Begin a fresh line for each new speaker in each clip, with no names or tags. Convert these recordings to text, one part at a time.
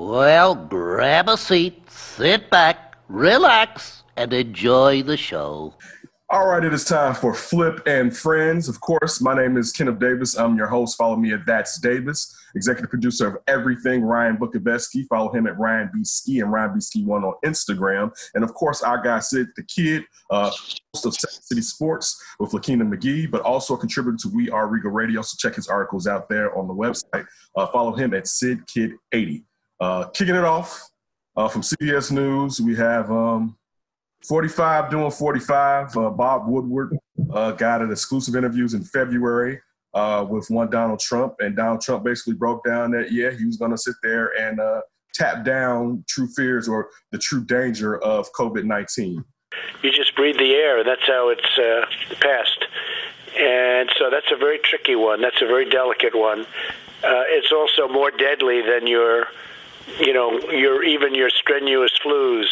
Well, grab a seat, sit back, relax, and enjoy the show.
All right, it is time for Flip and Friends. Of course, my name is Kenneth Davis. I'm your host. Follow me at That's Davis, executive producer of everything, Ryan Bukoveski. Follow him at Ryan B. Ski and Ryan B. Ski 1 on Instagram. And, of course, our guy, Sid the Kid, host of Second City Sports with Lakina McGee, but also a contributor to We Are Regal Radio, so check his articles out there on the website. Follow him at SidKid80. Kicking it off from CBS News, we have 45 doing 45. Bob Woodward got an exclusive interviews in February with one Donald Trump, and Donald Trump basically broke down that, he was going to sit there and tap down true fears or the true danger of COVID-19.
You just breathe the air. That's how it's passed. And so that's a very tricky one. That's a very delicate one. It's also more deadly than your strenuous flus.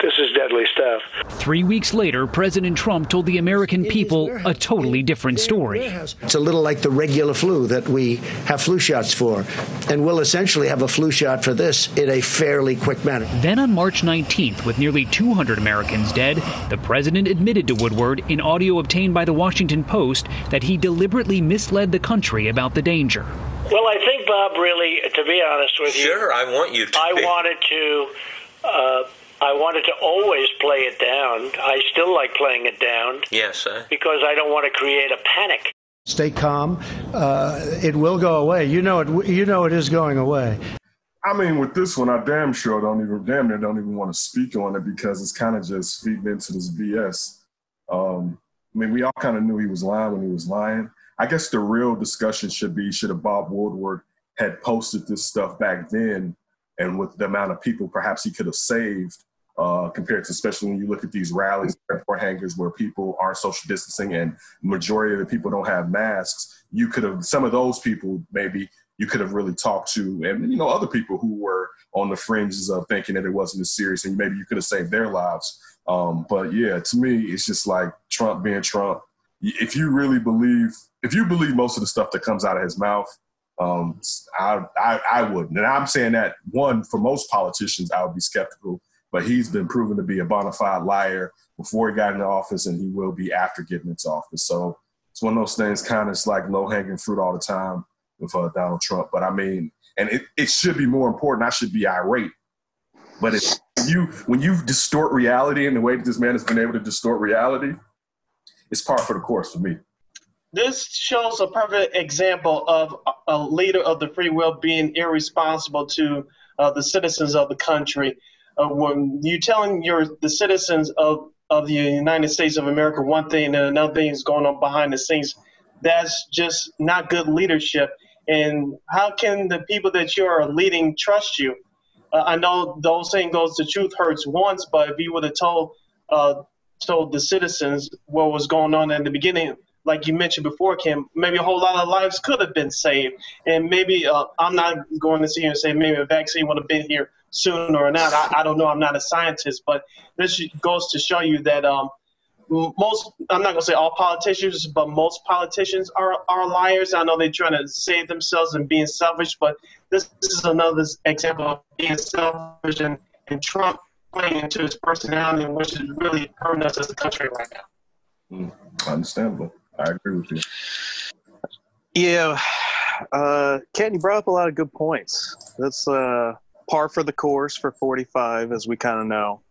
This is deadly stuff.
3 weeks later, President Trump told the American people a totally different story.
It's a little like the regular flu that we have flu shots for, and we'll essentially have a flu shot for this in a fairly quick manner.
Then on March 19th, with nearly 200 Americans dead, the president admitted to Woodward in audio obtained by the Washington Post that he deliberately misled the country about the danger.
Well, I think, Bob, really, to be honest with you,
sure, I want you to.
I wanted to always play it down. I still like playing it down.
Yes,
because I don't want to create a panic.
Stay calm. It will go away. You know it is going away.
I mean, with this one, I damn near don't even want to speak on it because it's kind of just feeding into this BS. We all kind of knew he was lying when he was lying. I guess the real discussion should have Bob Woodward had posted this stuff back then, and with the amount of people perhaps he could have saved, compared to, especially when you look at these rallies, airport hangars where people aren't social distancing and majority of the people don't have masks, you could have, some of those people maybe you could have really talked to, and other people who were on the fringes of thinking that it wasn't as serious, and maybe you could have saved their lives. But yeah, to me, it's just like Trump being Trump. If you believe most of the stuff that comes out of his mouth, I wouldn't. And I'm saying that, one, for most politicians, I would be skeptical, but he's been proven to be a bona fide liar before he got into office, and he will be after getting into office. So it's one of those things, kind of like low-hanging fruit all the time with Donald Trump. But I mean, and it should be more important. I should be irate. But when you distort reality in the way that this man has been able to distort reality, it's par for the course for me.
This shows a perfect example of a leader of the free will being irresponsible to the citizens of the country. When you're telling the citizens of the United States of America one thing and another thing is going on behind the scenes, that's just not good leadership. And how can the people that you are leading trust you? I know the old saying goes, the truth hurts once, but if you would have told the citizens what was going on in the beginning, like you mentioned before, Kim, maybe a whole lot of lives could have been saved. And maybe I'm not going to sit here and say maybe a vaccine would have been here sooner or not. I don't know. I'm not a scientist. But this goes to show you that most, I'm not going to say all politicians, but most politicians are liars. I know they're trying to save themselves and being selfish, but this is another example of being selfish and Trump playing into his personality, which is really hurting us as a country right now.
Understandable. I agree with you.
Yeah. Ken, you brought up a lot of good points. That's par for the course for 45, as we kind of know.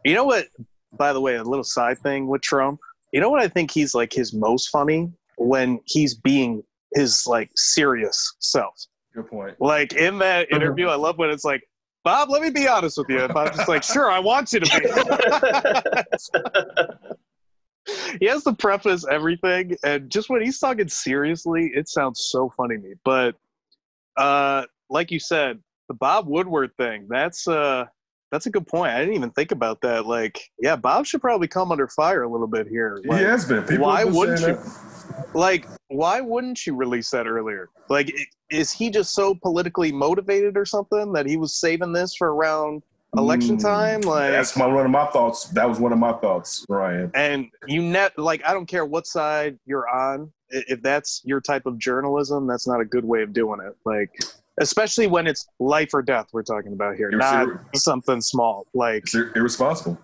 You know what, by the way, a little side thing with Trump, you know what I think he's like his most funny? When he's being his like serious self.
Good point.
Like in that interview, I love when it's like, Bob, let me be honest with you. If I'm just like, sure, I want you to be. He has to preface everything, and just when he's talking seriously, it sounds so funny to me. But like you said, the Bob Woodward thing, that's a good point. I didn't even think about that. Like, yeah, Bob should probably come under fire a little bit here. Like,
he has been.
Why wouldn't you? Like, why wouldn't you release that earlier? Like, is he just so politically motivated or something that he was saving this for around election time? Like,
that's one of my thoughts. That was one of my thoughts, Ryan.
And like, I don't care what side you're on. If that's your type of journalism, that's not a good way of doing it. Like, especially when it's life or death we're talking about here, not something small. Like,
it's irresponsible.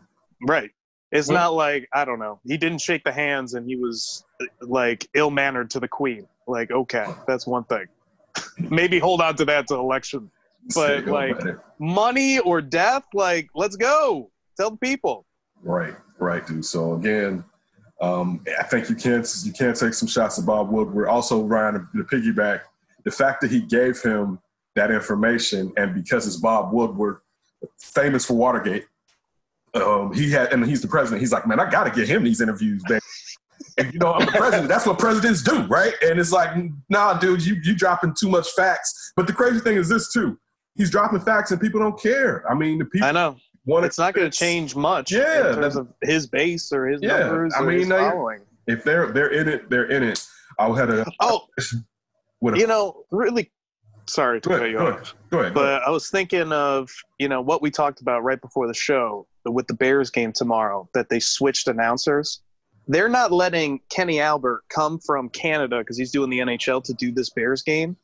Right. It's not like, I don't know, he didn't shake the hands and he was like ill-mannered to the queen. Like, okay, that's one thing. Maybe hold on to that to election. But like money or death, like, let's go. Tell the people. Right,
dude. So again, I think you can't take some shots at Bob Woodward. Also, Ryan, to piggyback, the fact that he gave him that information, and because it's Bob Woodward, famous for Watergate, and he's the president. He's like, man, I got to get him these interviews, man. And, I'm the president. That's what presidents do, right? And it's like, nah, dude, you dropping too much facts. But the crazy thing is this too: he's dropping facts, and people don't care. I mean, the people.
I know. It's not going to change much in terms of his base or his numbers or his following.
If they're in it, they're in it. I had a
really sorry to cut you off.
Go ahead.
But I was thinking of what we talked about right before the show with the Bears game tomorrow, that they switched announcers. They're not letting Kenny Albert come from Canada because he's doing the NHL to do this Bears game.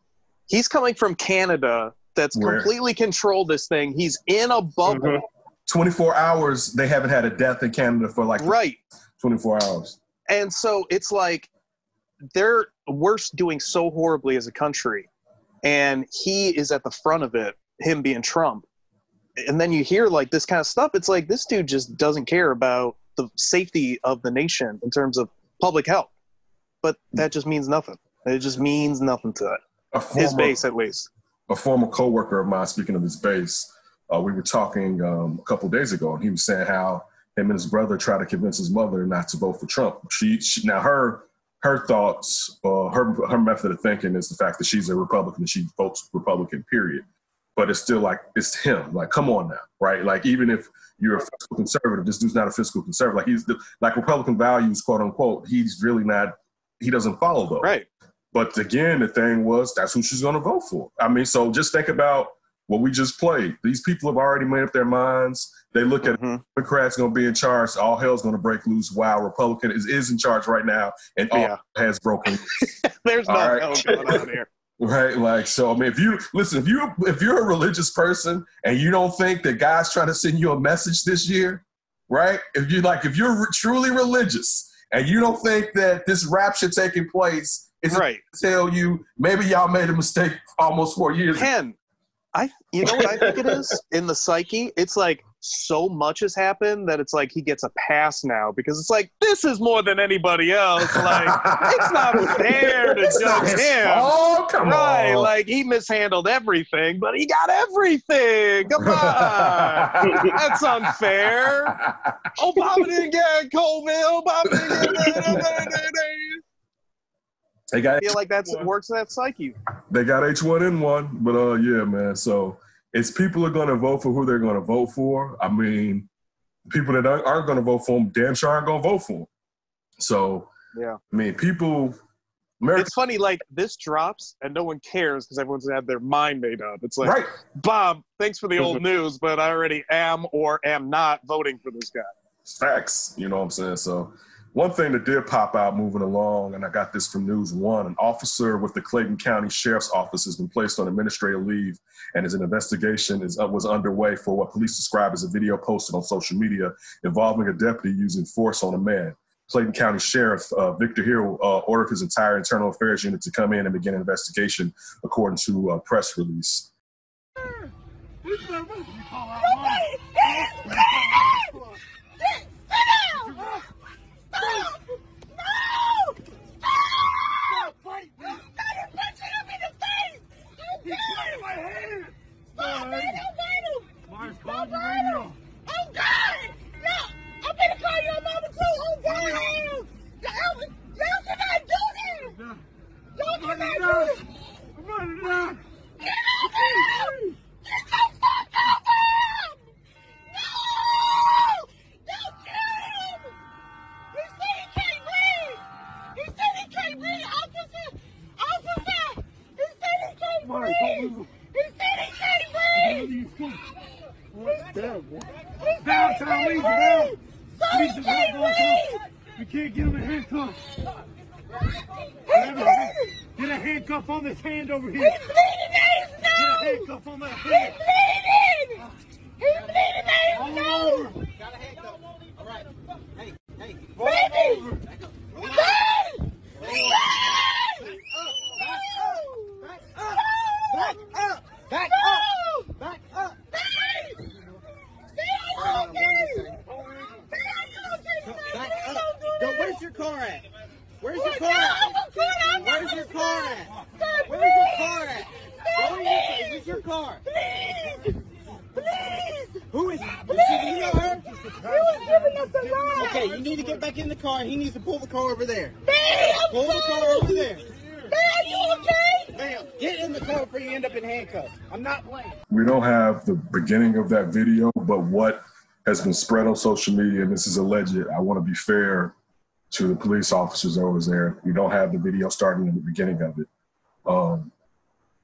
He's coming from Canada that's completely controlled this thing. He's in a bubble.
Mm-hmm. 24 hours, they haven't had a death in Canada for 24 hours.
And so it's like we're doing so horribly as a country, and he is at the front of it, him being Trump. And then you hear like this kind of stuff. It's like this dude just doesn't care about the safety of the nation in terms of public health. But that just means nothing. It just means nothing to it. His base, at least.
A former coworker of mine, speaking of his base, we were talking a couple of days ago, and he was saying how him and his brother tried to convince his mother not to vote for Trump. Now her thoughts, her method of thinking is the fact that she's a Republican and she votes Republican, period. But it's still like, it's him. Like, come on now, right? Like, even if you're a fiscal conservative, this dude's not a fiscal conservative. Like, he's like Republican values, quote unquote. He's really not. He doesn't follow those.
Right.
But again, the thing was, that's who she's going to vote for. I mean, so just think about what we just played. These people have already made up their minds. They look at Democrats going to be in charge. All hell's going to break loose while Republican is in charge right now, and all has broken loose.
There's no hell going on here.
Right, like, so I mean, if you're a religious person and you don't think that God's trying to send you a message this year, right? If you're truly religious and you don't think that this rapture taking place is right to tell you maybe y'all made a mistake almost 4 years ago.
You know what I think it is in the psyche? It's like so much has happened that it's like he gets a pass now because it's like, this is more than anybody else. Like, it's not fair to judge him.
Oh, come on.
Like, he mishandled everything, but he got everything. Come on. That's unfair. Obama didn't get COVID. Obama didn't get I feel like that works in that psyche.
They got H1N1, but yeah, man. So it's people are going to vote for who they're going to vote for. I mean, people that aren't going to vote for them, damn sure aren't going to vote for them. So, yeah, I mean, it's funny, like, this drops and no one cares because everyone's had their mind made up. It's like, Bob, thanks for the old news, but I already am or am not voting for this guy. Facts, you know what I'm saying? So, one thing that did pop out moving along, and I got this from News One, an officer with the Clayton County Sheriff's Office has been placed on administrative leave, and as an investigation was underway for what police describe as a video posted on social media involving a deputy using force on a man. Clayton County Sheriff Victor Hill ordered his entire internal affairs unit to come in and begin an investigation, according to a press release.
You can't get him in handcuffs. Get a handcuff on this hand over here. He's bleeding out his nose. handcuff on that
He's
thing.
bleeding! He's bleeding out his nose!
Got a handcuff. All right. Hey, hey.
Baby! Baby!
Back up! Back up! Back up! Back up! Yo, where's your car at? Where's your car at? Where's your car at? Where's your car at? Is this your car?
Please! Please!
Who is?
Please!
You know her?
He was giving us a ride!
Okay, you need to get back in the car. He needs to pull the car over there.
Dad, I'm
Pull the car
sorry.
over there.
Dad, you okay?
Ma'am, get in the car before you end up in handcuffs. I'm not playing.
We don't have the beginning of that video, but what has been spread on social media, and this is alleged, I want to be fair to the police officers over there. We don't have the video starting in the beginning of it.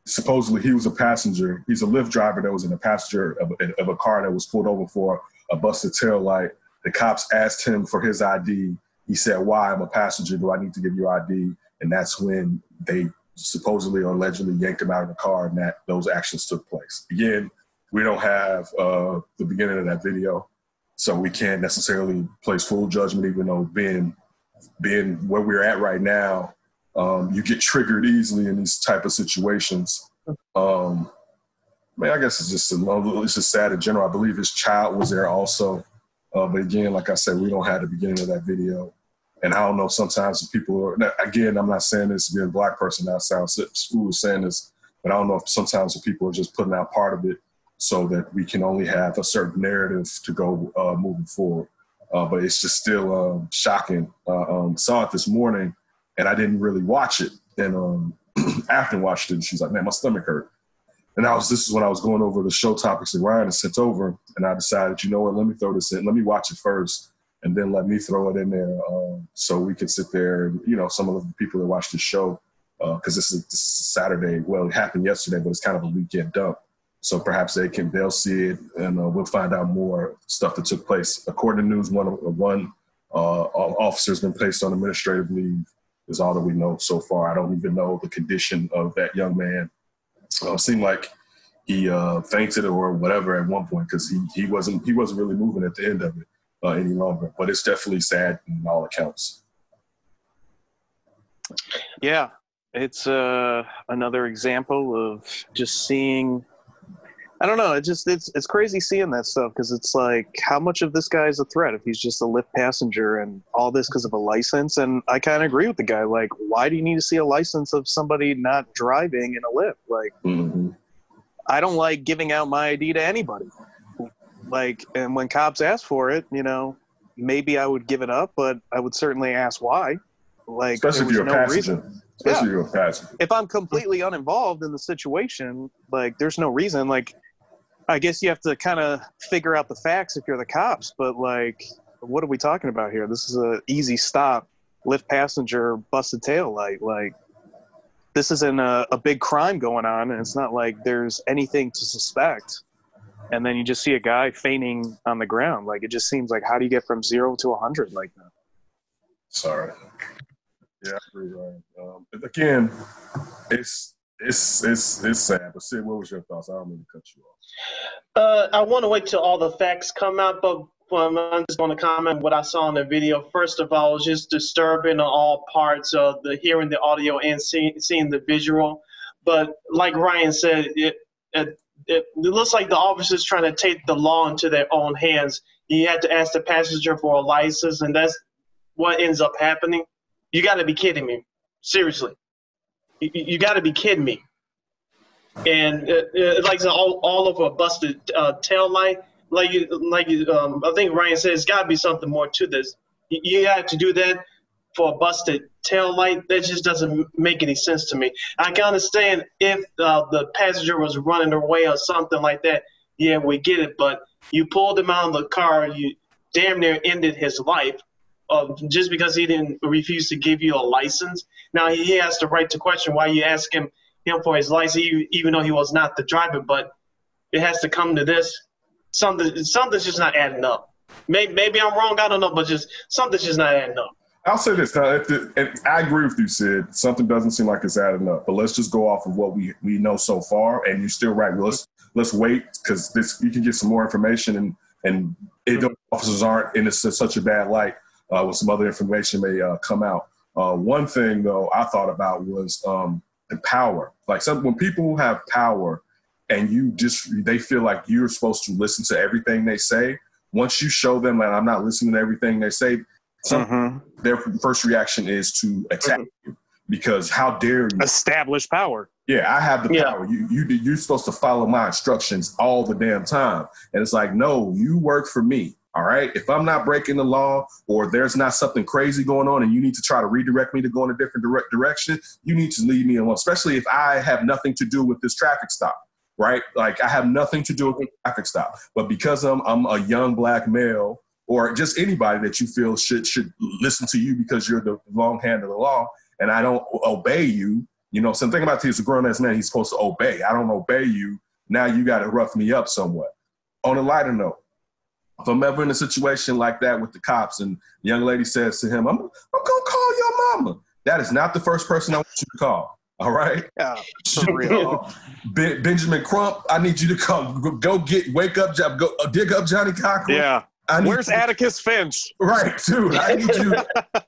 Supposedly he was a passenger. He's a Lyft driver that was in a passenger of a car that was pulled over for a busted tail light. The cops asked him for his ID. He said, "Why? I'm a passenger. Do I need to give you ID?" And that's when they supposedly or allegedly yanked him out of the car, and that those actions took place. Again, we don't have the beginning of that video, so we can't necessarily place full judgment, even though being where we're at right now, you get triggered easily in these type of situations. I guess it's just sad in general. I believe his child was there also. But again, like I said, we don't have the beginning of that video. And I don't know, sometimes people are, again, I'm not saying this being a black person, that sounds foolish saying this, but I don't know if sometimes the people are just putting out part of it so that we can only have a certain narrative to go moving forward. But it's just still shocking. Saw it this morning and I didn't really watch it. And after watched it, and she's like, "Man, my stomach hurt." And this is when I was going over the show topics that Ryan had sent over. And I decided, you know what, let me throw this in. Let me watch it first. And then let me throw it in there so we can sit there and, some of the people that watch the show, because this is Saturday. Well, it happened yesterday, but it's kind of a weekend dump. So perhaps they'll see it and we'll find out more stuff that took place. According to news, one officer has been placed on administrative leave is all that we know so far. I don't even know the condition of that young man. Seemed like he fainted or whatever at one point because he wasn't really moving at the end of it. Any longer, but it's definitely sad in all accounts.
Yeah, it's another example of just seeing. I don't know. It's crazy seeing that stuff because it's like, how much of this guy is a threat if he's just a Lyft passenger and all this because of a license? And I kind of agree with the guy. Like, why do you need to see a license of somebody not driving in a Lyft? Like, I don't like giving out my ID to anybody. Like, and when cops ask for it, maybe I would give it up, but I would certainly ask why. Like,
especially if you're a passenger. Especially if you're a passenger.
If I'm completely uninvolved in the situation, like, there's no reason. Like, I guess you have to kind of figure out the facts if you're the cops. But, like, what are we talking about here? This is an easy stop. Lyft passenger busted tail light. Like, this isn't a big crime going on, and it's not like there's anything to suspect. And then you just see a guy fainting on the ground. Like, it just seems like, how do you get from 0 to 100 like that?
Sorry. Yeah, I agree, Ryan. Again, it's sad. But Sid, what was your thoughts? I don't mean to cut you off.
I want to wait till all the facts come out, but I'm just going to comment what I saw in the video. First of all, it's just disturbing on all parts of hearing the audio and seeing the visual. But like Ryan said, it looks like the officers trying to take the law into their own hands. You had to ask the passenger for a license, and that's what ends up happening. You got to be kidding me. Seriously. You got to be kidding me. And like all of a busted tail light, I think Ryan said, it's got to be something more to this. You have to do that for a busted tail light. That just doesn't make any sense to me. I can understand if the passenger was running away or something like that. Yeah, we get it. But you pulled him out of the car. You damn near ended his life just because he didn't refuse to give you a license. Now, he has the right to question why you ask him for his license, even though he was not the driver. But it has to come to this. Something's just not adding up. Maybe I'm wrong. I don't know. But just something's just not adding up.
I'll say this. Now, and I agree with you, Sid. Something doesn't seem like it's adding up. But let's just go off of what we know so far. And you're still right. Well, let's wait because you can get some more information and the officers aren't in such a bad light when some other information may come out. One thing, though, I thought about was the power. Like when people have power and they feel like you're supposed to listen to everything they say, once you show them that I'm not listening to everything they say, their first reaction is to attack you because how dare you
establish power?
Yeah, I have the power. You're supposed to follow my instructions all the damn time, and it's like, no, you work for me. All right. If I'm not breaking the law or there's not something crazy going on, and you need to try to redirect me to go in a different direction, you need to leave me alone. Especially if I have nothing to do with this traffic stop. Right? Like I have nothing to do with the traffic stop, but because I'm a young black male. Or just anybody that you feel should listen to you because you're the long hand of the law, and I don't obey you. You know, something about he's a grown-ass man, he's supposed to obey. I don't obey you. Now you got to rough me up somewhat. On a lighter note, if I'm ever in a situation like that with the cops and the young lady says to him, I'm going to call your mama. That is not the first person I want you to call. All right?
Yeah, for real.
Benjamin Crump, I need you to wake up, go dig up Johnny Cochran.
Yeah. Where's Atticus Finch?
Right, dude. I need you.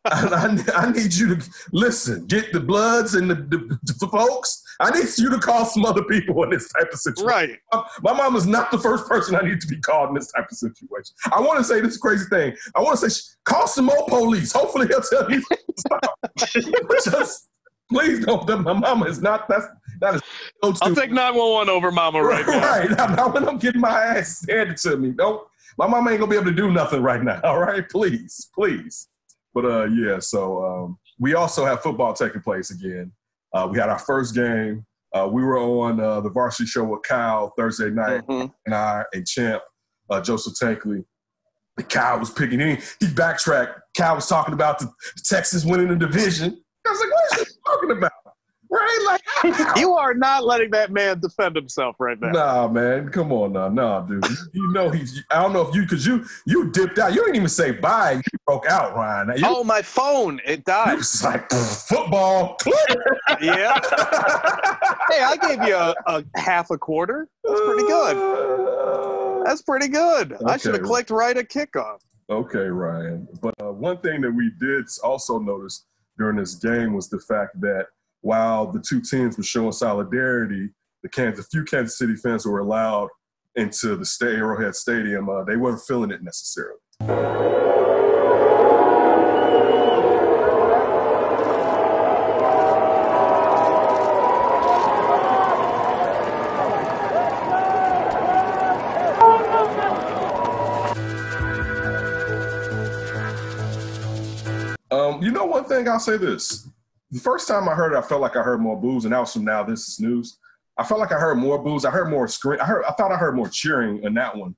I need you to listen. Get the Bloods and the folks. I need you to call some other people in this type of situation.
Right.
My mom is not the first person I need to be called in this type of situation. I want to say this crazy thing. I want to say, call some more police. Hopefully he'll tell me to stop. Just please don't. My mama is not. That is.
I'll take 911 over mama right now.
Right. Not when I'm getting my ass handed to me. Don't. My mama ain't gonna be able to do nothing right now. All right, please. But so we also have football taking place again. We had our first game. We were on the varsity show with Kyle Thursday night, and I and Champ Joseph Tankley. Kyle was picking in. He backtracked. Kyle was talking about the Texans winning the division. I was like, what is he talking about? Right? Like,
you are not letting that man defend himself right now.
Nah, man. Come on now. Nah, dude. You know I don't know if because you dipped out. You didn't even say bye. You broke out, Ryan.
My phone. It died.
It was like, football.
Yeah. Hey, I gave you a half a quarter. That's pretty good. That's pretty good. Okay. I should have clicked right at kickoff.
Okay, Ryan. But one thing that we did also notice during this game was the fact that while the two teams were showing solidarity, the few Kansas City fans who were allowed into the Arrowhead Stadium, they weren't feeling it necessarily. You know, one thing, I'll say this. The first time I heard it, I felt like I heard more boos, and that was from Now This Is News. I felt like I heard more boos. I heard more scream. I thought I heard more cheering in that one.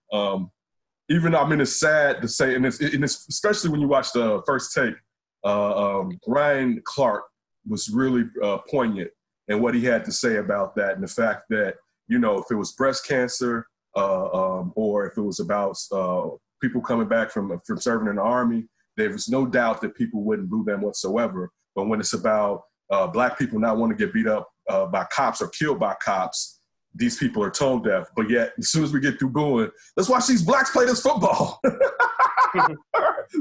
Even though, I mean, it's sad to say, and it's especially when you watch the first take, Ryan Clark was really poignant in what he had to say about that, and the fact that, you know, if it was breast cancer or if it was about people coming back from serving in the Army, there was no doubt that people wouldn't boo them whatsoever. But when it's about black people not wanting to get beat up by cops or killed by cops, these people are tone deaf. But yet, as soon as we get through booing, let's watch these blacks play this football.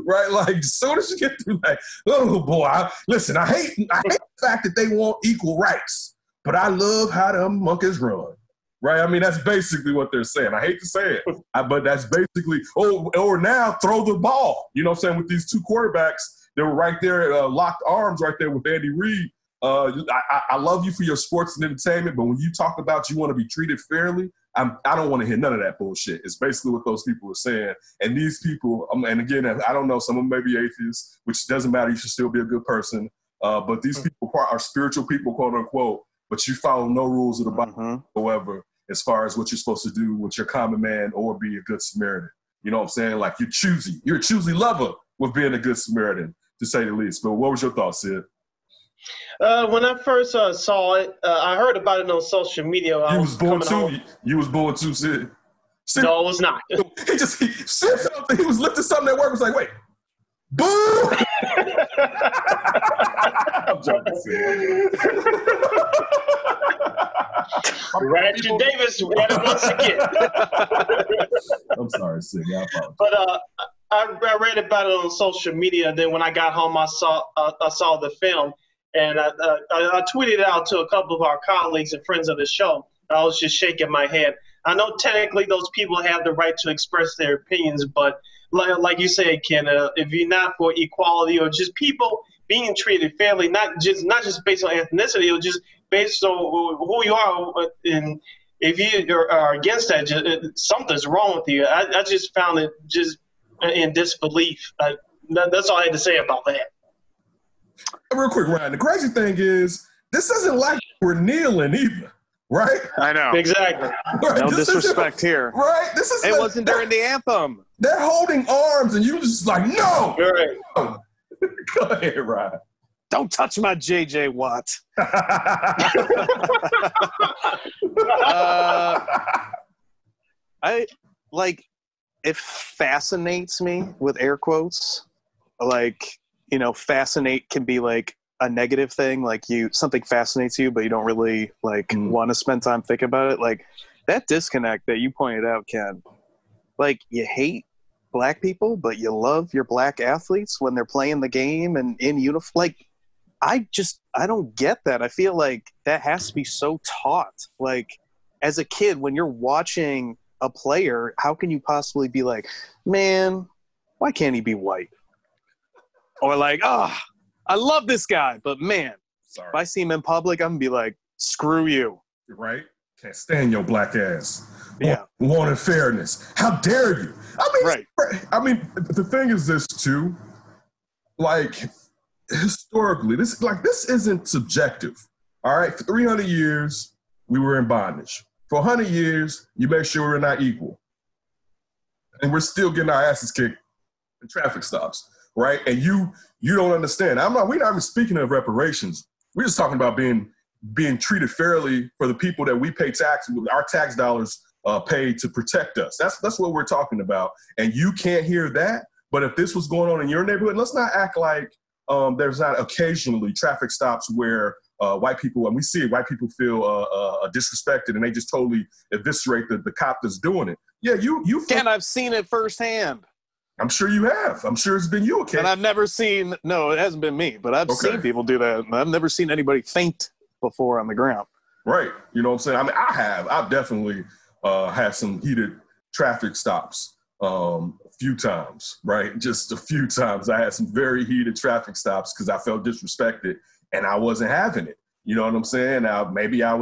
Right? Like, as soon as you get through, like, oh boy, I hate the fact that they want equal rights, but I love how them monkeys run. Right? I mean, that's basically what they're saying. I hate to say it, but that's basically, or now throw the ball. You know what I'm saying? With these two quarterbacks, they were right there, locked arms right there with Andy Reid. I love you for your sports and entertainment, but when you talk about you want to be treated fairly, I don't want to hear none of that bullshit. It's basically what those people are saying. And these people, and again, I don't know, some of them may be atheists, which doesn't matter. You should still be a good person. But these people are spiritual people, quote unquote, but you follow no rules of the Bible whatsoever as far as what you're supposed to do with your common man or be a good Samaritan. You know what I'm saying? Like, you're choosy. You're a choosy lover with being a good Samaritan, to say the least. But what was your thoughts, Sid?
When I first saw it, I heard about it on social media.
You was born too? You was born too, Sid?
No, it was not.
He was lifting something at work. Was like, wait, Boo! I'm joking, Sid.
Ratchet Davis at it once again.
I'm sorry, Sid. I apologize.
But I read about it on social media. Then when I got home, I saw the film, and I tweeted it out to a couple of our colleagues and friends of the show. I was just shaking my head. I know technically those people have the right to express their opinions, but like you said, Ken, if you're not for equality or just people being treated fairly, not just based on ethnicity, or just based on who you are, and if you are against that, something's wrong with you. I just found it just in disbelief. That's all I had to say about that.
Real quick, Ryan, the crazy thing is, this isn't like we're kneeling either, right?
I know.
Exactly.
Right?
No disrespect here.
Right?
It wasn't during the anthem.
They're holding arms, and you just like, no!
Right.
Go ahead, Ryan.
Don't touch my J.J. Watt. It fascinates me with air quotes. Fascinate can be like a negative thing. Like something fascinates you, but you don't really want to spend time thinking about it. Like that disconnect that you pointed out, Ken. Like you hate black people, but you love your black athletes when they're playing the game and in uniform. Like I don't get that. I feel like that has to be so taught. Like as a kid, when you're watching a player, how can you possibly be like, man, why can't he be white? Or like, oh, I love this guy, but man, if I see him in public, I'm gonna be like, screw you.
Right? Can't stand your black ass.
Yeah.
Wanted fairness. How dare you?
Right.
The thing is this too, like historically, this isn't subjective. All right, for 300 years, we were in bondage. For 100 years, you make sure we're not equal. And we're still getting our asses kicked in traffic stops, right? And you don't understand. We're not even speaking of reparations. We're just talking about being treated fairly for the people that we pay our tax dollars paid to protect us. That's what we're talking about. And you can't hear that. But if this was going on in your neighborhood, let's not act like there's not occasionally traffic stops where white people, and we see it, white people feel disrespected and they just totally eviscerate the cop that's doing it. Yeah, you
Ken, I've seen it firsthand.
I'm sure you have. I'm sure it's been you, okay?
And I've never seen, no, it hasn't been me, but I've seen people do that. I've never seen anybody faint before on the ground.
Right. You know what I'm saying? I mean, I've definitely had some heated traffic stops a few times, right? Just a few times. I had some very heated traffic stops because I felt disrespected and I wasn't having it. You know what I'm saying? Maybe I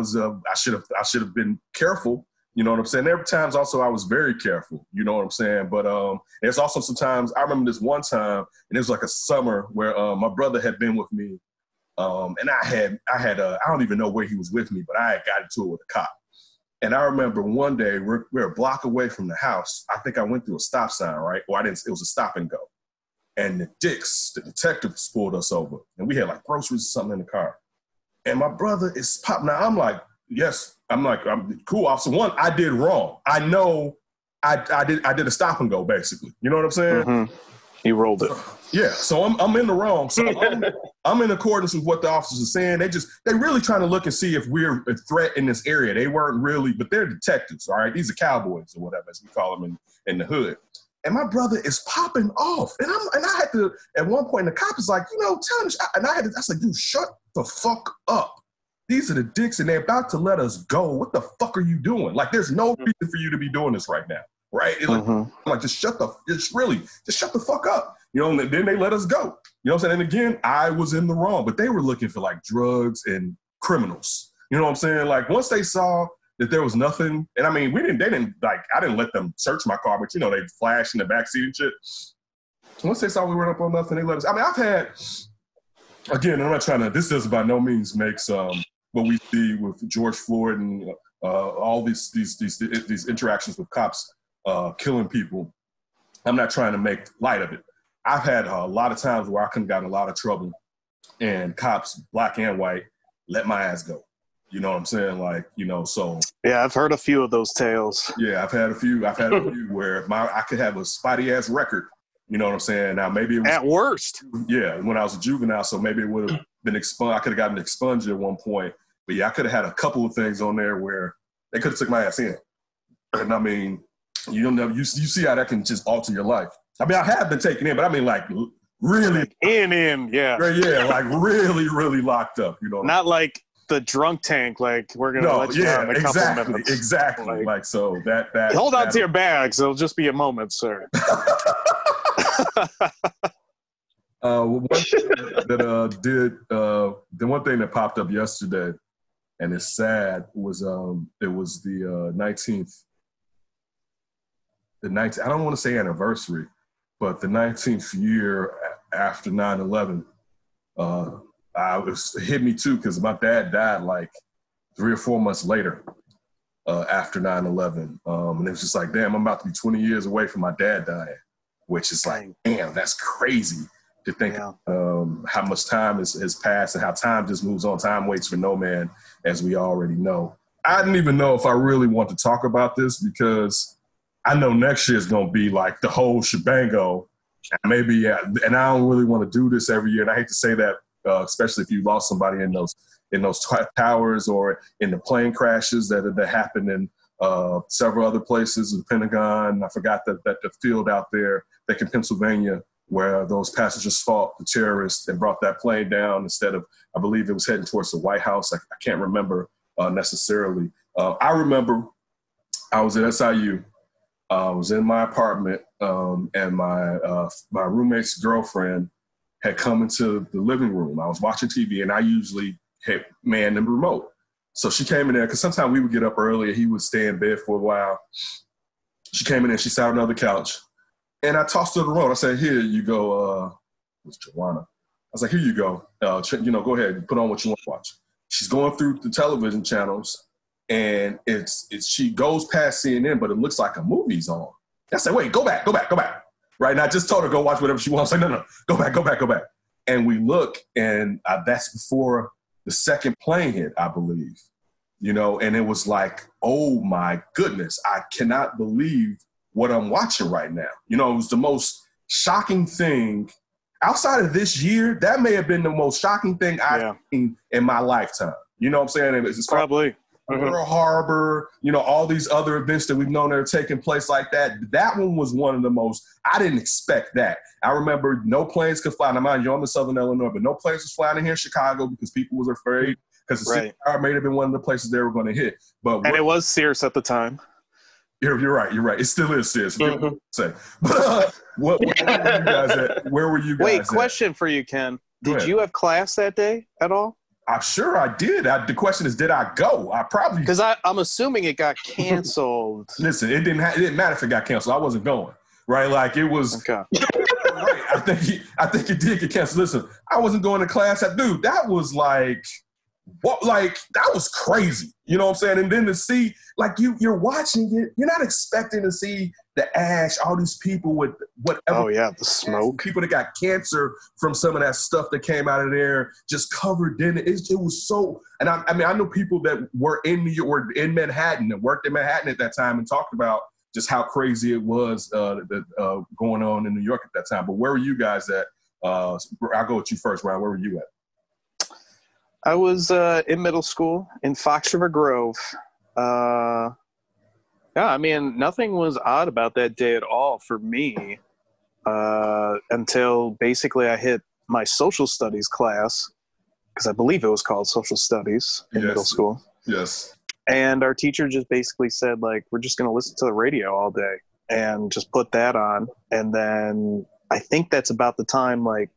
should have been careful. You know what I'm saying? There were times also I was very careful. You know what I'm saying? But there's also sometimes, I remember this one time, and it was like a summer where my brother had been with me, and I don't even know where he was with me, but I had got into it with a cop. And I remember one day we're a block away from the house. I think I went through a stop sign, right? Or it was a stop and go. And the detectives pulled us over, and we had like groceries or something in the car. And my brother is popping. Now I'm like, yes. I'm cool, officer. One, I did wrong. I know I did a stop and go, basically. You know what I'm saying?
Mm-hmm. He rolled it.
Yeah, so I'm in the wrong. So I'm in accordance with what the officers are saying. They really trying to look and see if we're a threat in this area. They weren't really, but they're detectives, all right? These are cowboys or whatever, as we call them in the hood. And my brother is popping off. And I had to, at one point, the cop is like, tell him, and I was like, dude, shut the fuck up. These are the dicks, and they're about to let us go. What the fuck are you doing? Like, there's no reason for you to be doing this right now, right? Like, just shut the fuck up. And then they let us go. You know what I'm saying? And again, I was in the wrong, but they were looking for like drugs and criminals. You know what I'm saying? Like, once they saw that there was nothing, and I mean, I didn't let them search my car, but they flashed in the backseat and shit. Once they saw we weren't up on nothing, they let us. I mean, I've had, again, I'm not trying to, this does by no means makes what we see with George Floyd and all these interactions with cops killing people. I'm not trying to make light of it. I've had a lot of times where I could have gotten in a lot of trouble and cops, black and white, let my ass go. You know what I'm saying? Like, so.
Yeah, I've heard a few of those tales.
Yeah, I've had a few where I could have a spotty ass record You know what I'm saying? Now, maybe it was
at worst.
Yeah, when I was a juvenile, so maybe it would have been expunged. I could have gotten expunged at one point. But yeah, I could have had a couple of things on there where they could have took my ass in. And I mean, you see how that can just alter your life. I mean, I have been taken in, but I mean, like, really
like yeah.
Yeah, like really, really locked up, you know.
Not like the drunk tank, like we're gonna let you out in a couple minutes.
Exactly. Like so that
hold on to your bags, it'll just be a moment, sir.
One thing the one thing that popped up yesterday, and it's sad, was it was the 19th. I don't want to say anniversary, but the 19th year after 9/11. It hit me too because my dad died like 3 or 4 months later after 9/11, and it was just like, damn, I'm about to be 20 years away from my dad dying, which is like, damn, that's crazy to think how much time has passed and how time just moves on. Time waits for no man, as we already know. I didn't even know if I really want to talk about this because I know next year is going to be like the whole shebango. Maybe, and I don't really want to do this every year. And I hate to say that, especially if you lost somebody in those towers or in the plane crashes that happened in several other places, the Pentagon. I forgot that the field out there, like in Pennsylvania, where those passengers fought the terrorists and brought that plane down instead of, I believe it was heading towards the White House. I can't remember necessarily. I remember I was at SIU. I was in my apartment, and my roommate's girlfriend had come into the living room. I was watching TV, and I usually man the remote. So she came in there, because sometimes we would get up early, and he would stay in bed for a while. She came in there, she sat on the couch, and I tossed her the remote. I said, here you go, it was Joanna. I was like, here you go. Go ahead, put on what you want to watch. She's going through the television channels, and she goes past CNN, but it looks like a movie's on. I said, wait, go back. Right? And I just told her, go watch whatever she wants. I was like, no, go back. And we look, and that's before the second plane hit, I believe. And it was like, oh my goodness, I cannot believe what I'm watching right now. It was the most shocking thing. Outside of this year, that may have been the most shocking thing I've seen in my lifetime. You know what I'm saying? And it's
probably
Pearl Harbor, all these other events that we've known that are taking place like that. That one was one of the most, I didn't expect that. I remember no planes could fly. Now, mind you, I'm in Southern Illinois, but no planes was flying in here in Chicago because people was afraid because the city may have been one of the places they were going to hit. And
it was Sears at the time.
You're right. It still is Sears. Say. But where were you guys at?
Wait, question for you, Ken. Did you have class that day at all?
I'm sure I did. The question is, did I go? I probably,
because I'm assuming it got canceled.
Listen, it didn't matter if it got canceled. I wasn't going. Right, like it was.
Okay.
Right. I think it did get canceled. Listen, I wasn't going to class. Dude, that was like, what? Like that was crazy. You know what I'm saying? And then to see, like you're watching it, you're not expecting to see the ash, all these people with whatever.
Oh yeah, the smoke.
People that got cancer from some of that stuff that came out of there, just covered in it. It was so. And I mean, I know people that were in New York, or in Manhattan, and worked in Manhattan at that time, and talked about just how crazy it was going on in New York at that time. But where were you guys at? I'll go with you first, Ryan. Where were you at?
I was in middle school in Fox River Grove. I mean, nothing was odd about that day at all for me until basically I hit my social studies class, because I believe it was called social studies in middle school.
Yes.
And our teacher just basically said, like, we're just going to listen to the radio all day and just put that on. And then I think that's about the time, like,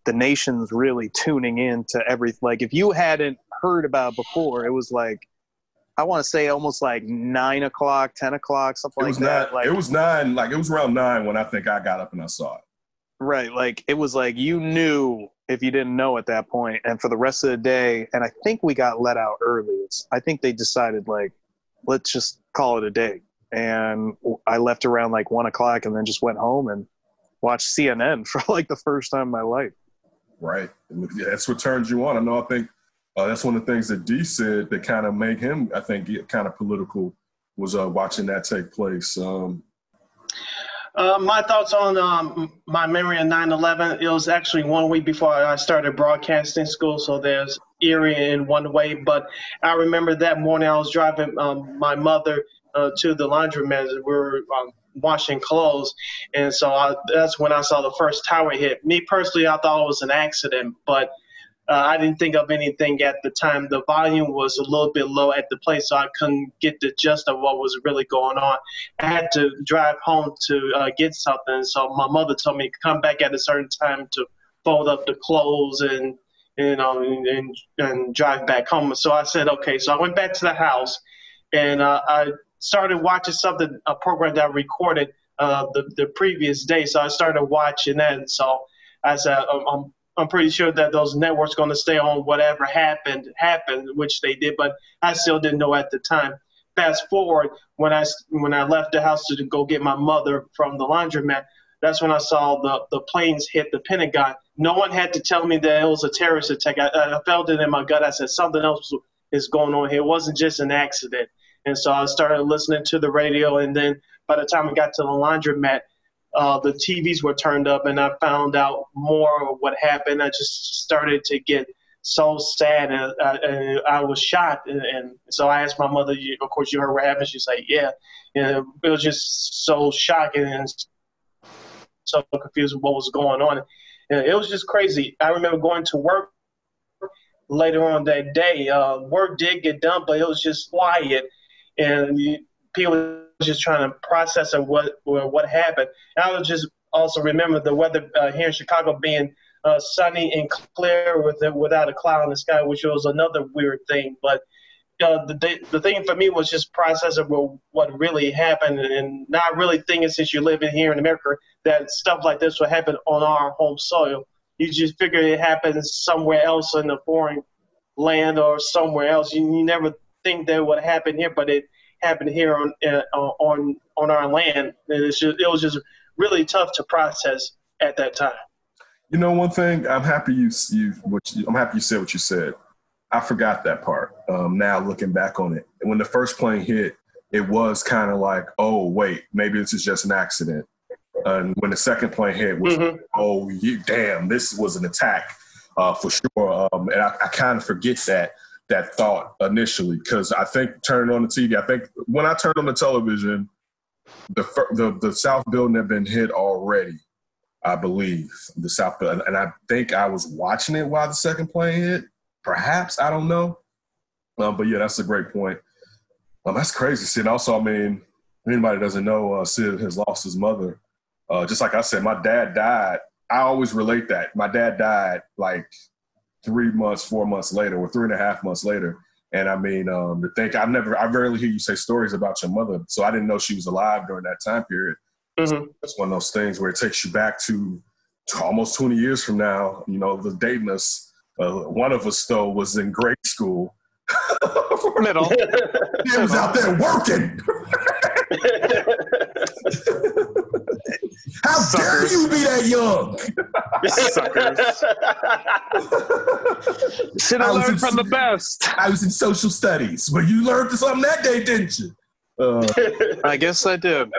the nation's really tuning in to everything. Like, if you hadn't heard about it before, it was like, I want to say almost like 9 o'clock, 10 o'clock, something like that.
It was 9, like it was around 9 when I think I got up and I saw it.
Right. Like it was like, you knew if you didn't know at that point. And for the rest of the day, and I think we got let out early. I think they decided, like, let's just call it a day. And I left around like 1 o'clock and then just went home and watched CNN for like the first time in my life.
Right. That's what turns you on. I think that's one of the things that D said that kind of made him, I think, get kind of political, was watching that take place.
My thoughts on my memory of 9/11. It was actually 1 week before I started broadcasting school, so there's eerie in one way. But I remember that morning I was driving my mother to the laundromat. We were washing clothes, and so that's when I saw the first tower hit. Me personally, I thought it was an accident, but I didn't think of anything at the time. The volume was a little bit low at the place, so I couldn't get the gist of what was really going on. I had to drive home to get something, so my mother told me to come back at a certain time to fold up the clothes and drive back home. So I said, okay. So I went back to the house, and I started watching a program that I recorded the previous day. So I started watching that. So I said, I'm pretty sure that those networks going to stay on whatever happened, which they did, but I still didn't know at the time. Fast forward, when I left the house to go get my mother from the laundromat, that's when I saw the planes hit the Pentagon. No one had to tell me that it was a terrorist attack. I felt it in my gut. I said, something else is going on here. It wasn't just an accident. And so I started listening to the radio, and then by the time I got to the laundromat, the TVs were turned up, and I found out more of what happened. I just started to get so sad, and I was shocked. And so I asked my mother, of course, you heard what happened. She's like, yeah. And it was just so shocking and so confused with what was going on. And it was just crazy. I remember going to work later on that day. Work did get done, but it was just quiet. And people were just trying to process what happened. And I was just also remember the weather here in Chicago being sunny and clear without a cloud in the sky, which was another weird thing. But the thing for me was just processing what really happened, and not really thinking, since you're living here in America, that stuff like this would happen on our home soil. You just figure it happens somewhere else in a foreign land or somewhere else. You never think that would happen here, but it happened here on our land. And it was just really tough to process at that time.
You know, one thing, I'm happy you said what you said. I forgot that part. Now looking back on it, when the first plane hit, it was kind of like, oh wait, maybe this is just an accident. And when the second plane hit, was oh, damn, this was an attack for sure. And I kind of forget that thought initially, because I think turning on the TV, I think when I turned on the television, the South building had been hit already, I believe, the South building. And I think I was watching it while the second plane hit. Perhaps, I don't know. But yeah, that's a great point. That's crazy, Sid. Also, I mean, if anybody doesn't know, Sid has lost his mother. Just like I said, my dad died. I always relate that. My dad died like 3 months, 4 months later, or 3.5 months later. And I mean, to think I rarely hear you say stories about your mother. So I didn't know she was alive during that time period. So it's one of those things where it takes you back to almost 20 years from now, you know, the dating us. One of us, though, was in grade school.
Middle.
He was out there working. How dare you be that young?
Suckers. Should have learned from the best.
I was in social studies. Well, you learned something that day, didn't you?
I guess I did.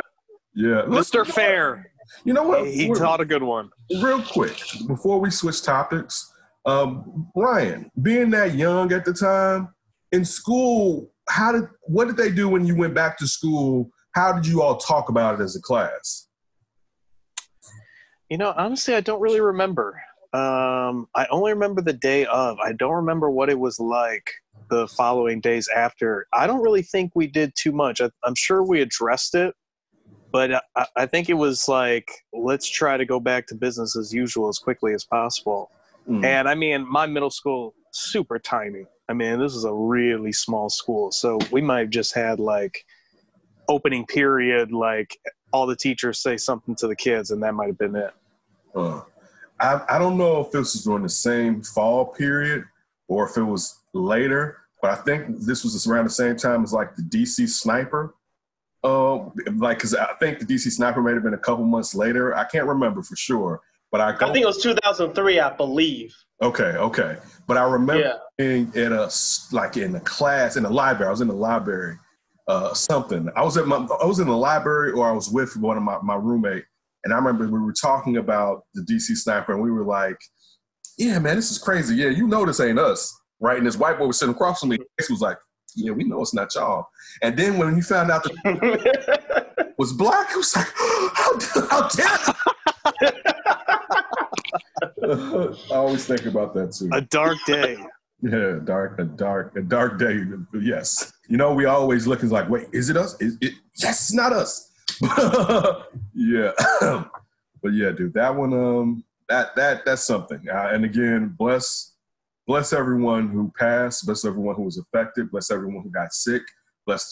Yeah.
Mr. Fair.
You know what?
He taught a good one.
Real quick, before we switch topics, Ryan, being that young at the time, in school, what did they do when you went back to school? How did you all talk about it as a class?
You know, honestly, I don't really remember. I only remember the day of. I don't remember what it was like the following days after. I don't really think we did too much. I'm sure we addressed it, but I think it was like, let's try to go back to business as usual as quickly as possible. And I mean, my middle school, super tiny. I mean, this is a really small school. So we might have just had like opening period, like all the teachers say something to the kids, and that might have been it.
I don't know if this was during the same fall period or if it was later, but I think this was around the same time as like the DC Sniper. Because I think the DC Sniper may have been a couple months later. I can't remember for sure. But I think
it was 2003, I believe.
Okay. But I remember being in the class, in the library. I was in the library, something. I was in the library, or I was with one of my roommate, And I remember we were talking about the DC sniper, and we were like, yeah, man, this is crazy. Yeah, you know this ain't us, right? And this white boy was sitting across from me. He was like, yeah, we know it's not y'all. And then when he found out that was black, he was like, how dare I always think about that too.
A dark day.
Yeah, a dark day. Yes. You know, we always look and like, wait, is it us? Yes, it's not us. Yeah. But yeah, dude, that one, that's something. And again, bless everyone who passed, bless everyone who was affected, bless everyone who got sick, bless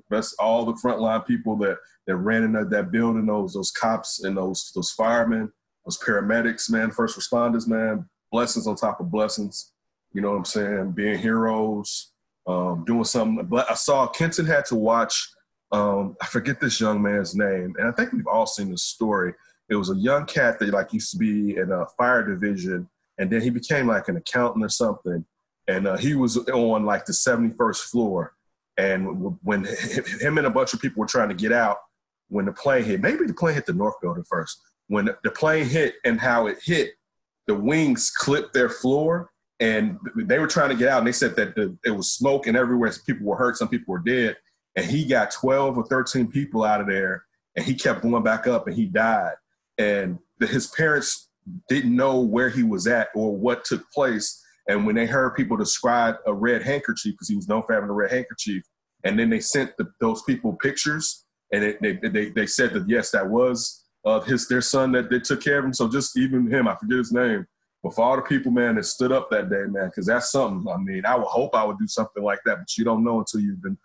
bless all the frontline people that ran in that building, those cops and those firemen, those paramedics, man, first responders, man, blessings on top of blessings. You know what I'm saying? Being heroes, doing something. But I saw Kenton had to watch, I forget this young man's name, and I think we've all seen this story. It was a young cat that like used to be in a fire division, and then he became like an accountant or something. And he was on like the 71st floor. And when him and a bunch of people were trying to get out, when the plane hit, maybe the plane hit the north building first. When the plane hit and how it hit, the wings clipped their floor, and they were trying to get out. And they said that it was smoke and everywhere. Some people were hurt, some people were dead. And he got 12 or 13 people out of there, and he kept going back up, and he died. And his parents didn't know where he was at or what took place. And when they heard people describe a red handkerchief, because he was known for having a red handkerchief, and then they sent those people pictures, and they said that, yes, that was their son that they took care of him. So just even him, I forget his name, but for all the people, man, that stood up that day, man, because that's something. I mean, I would hope I would do something like that, but you don't know until you've been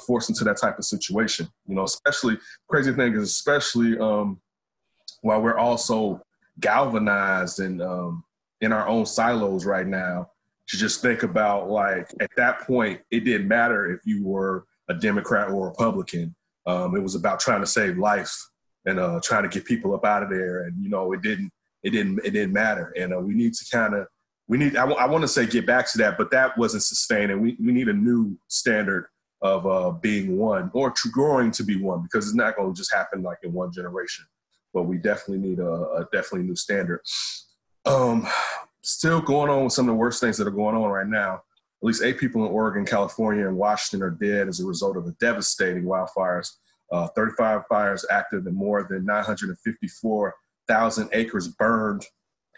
forced into that type of situation. You know, especially, crazy thing is especially while we're also galvanized and in our own silos right now, to just think about, like, at that point, it didn't matter if you were a Democrat or Republican. It was about trying to save life and trying to get people up out of there. And, you know, it didn't matter. And we need to I want to say get back to that, but that wasn't sustaining. We need a new standard of being one, or growing to be one, because it's not going to just happen like in one generation. But we definitely need a definitely new standard. Still going on with some of the worst things that are going on right now. At least 8 people in Oregon, California, and Washington are dead as a result of the devastating wildfires. 35 fires active and more than 954,000 acres burned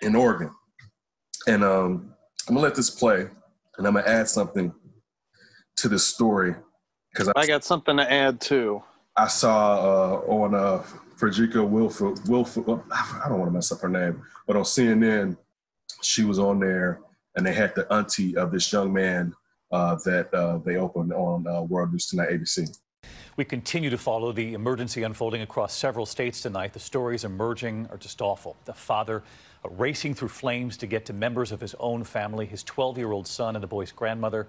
in Oregon. And I'm going to let this play, and I'm going to add something to this story. Because
I got something to add, too.
I saw on Frederica Wilford, I don't want to mess up her name, but on CNN, she was on there, and they had the auntie of this young man that they opened on World News Tonight, ABC.
We continue to follow the emergency unfolding across several states tonight. The stories emerging are just awful. The father racing through flames to get to members of his own family. His 12-year-old son and the boy's grandmother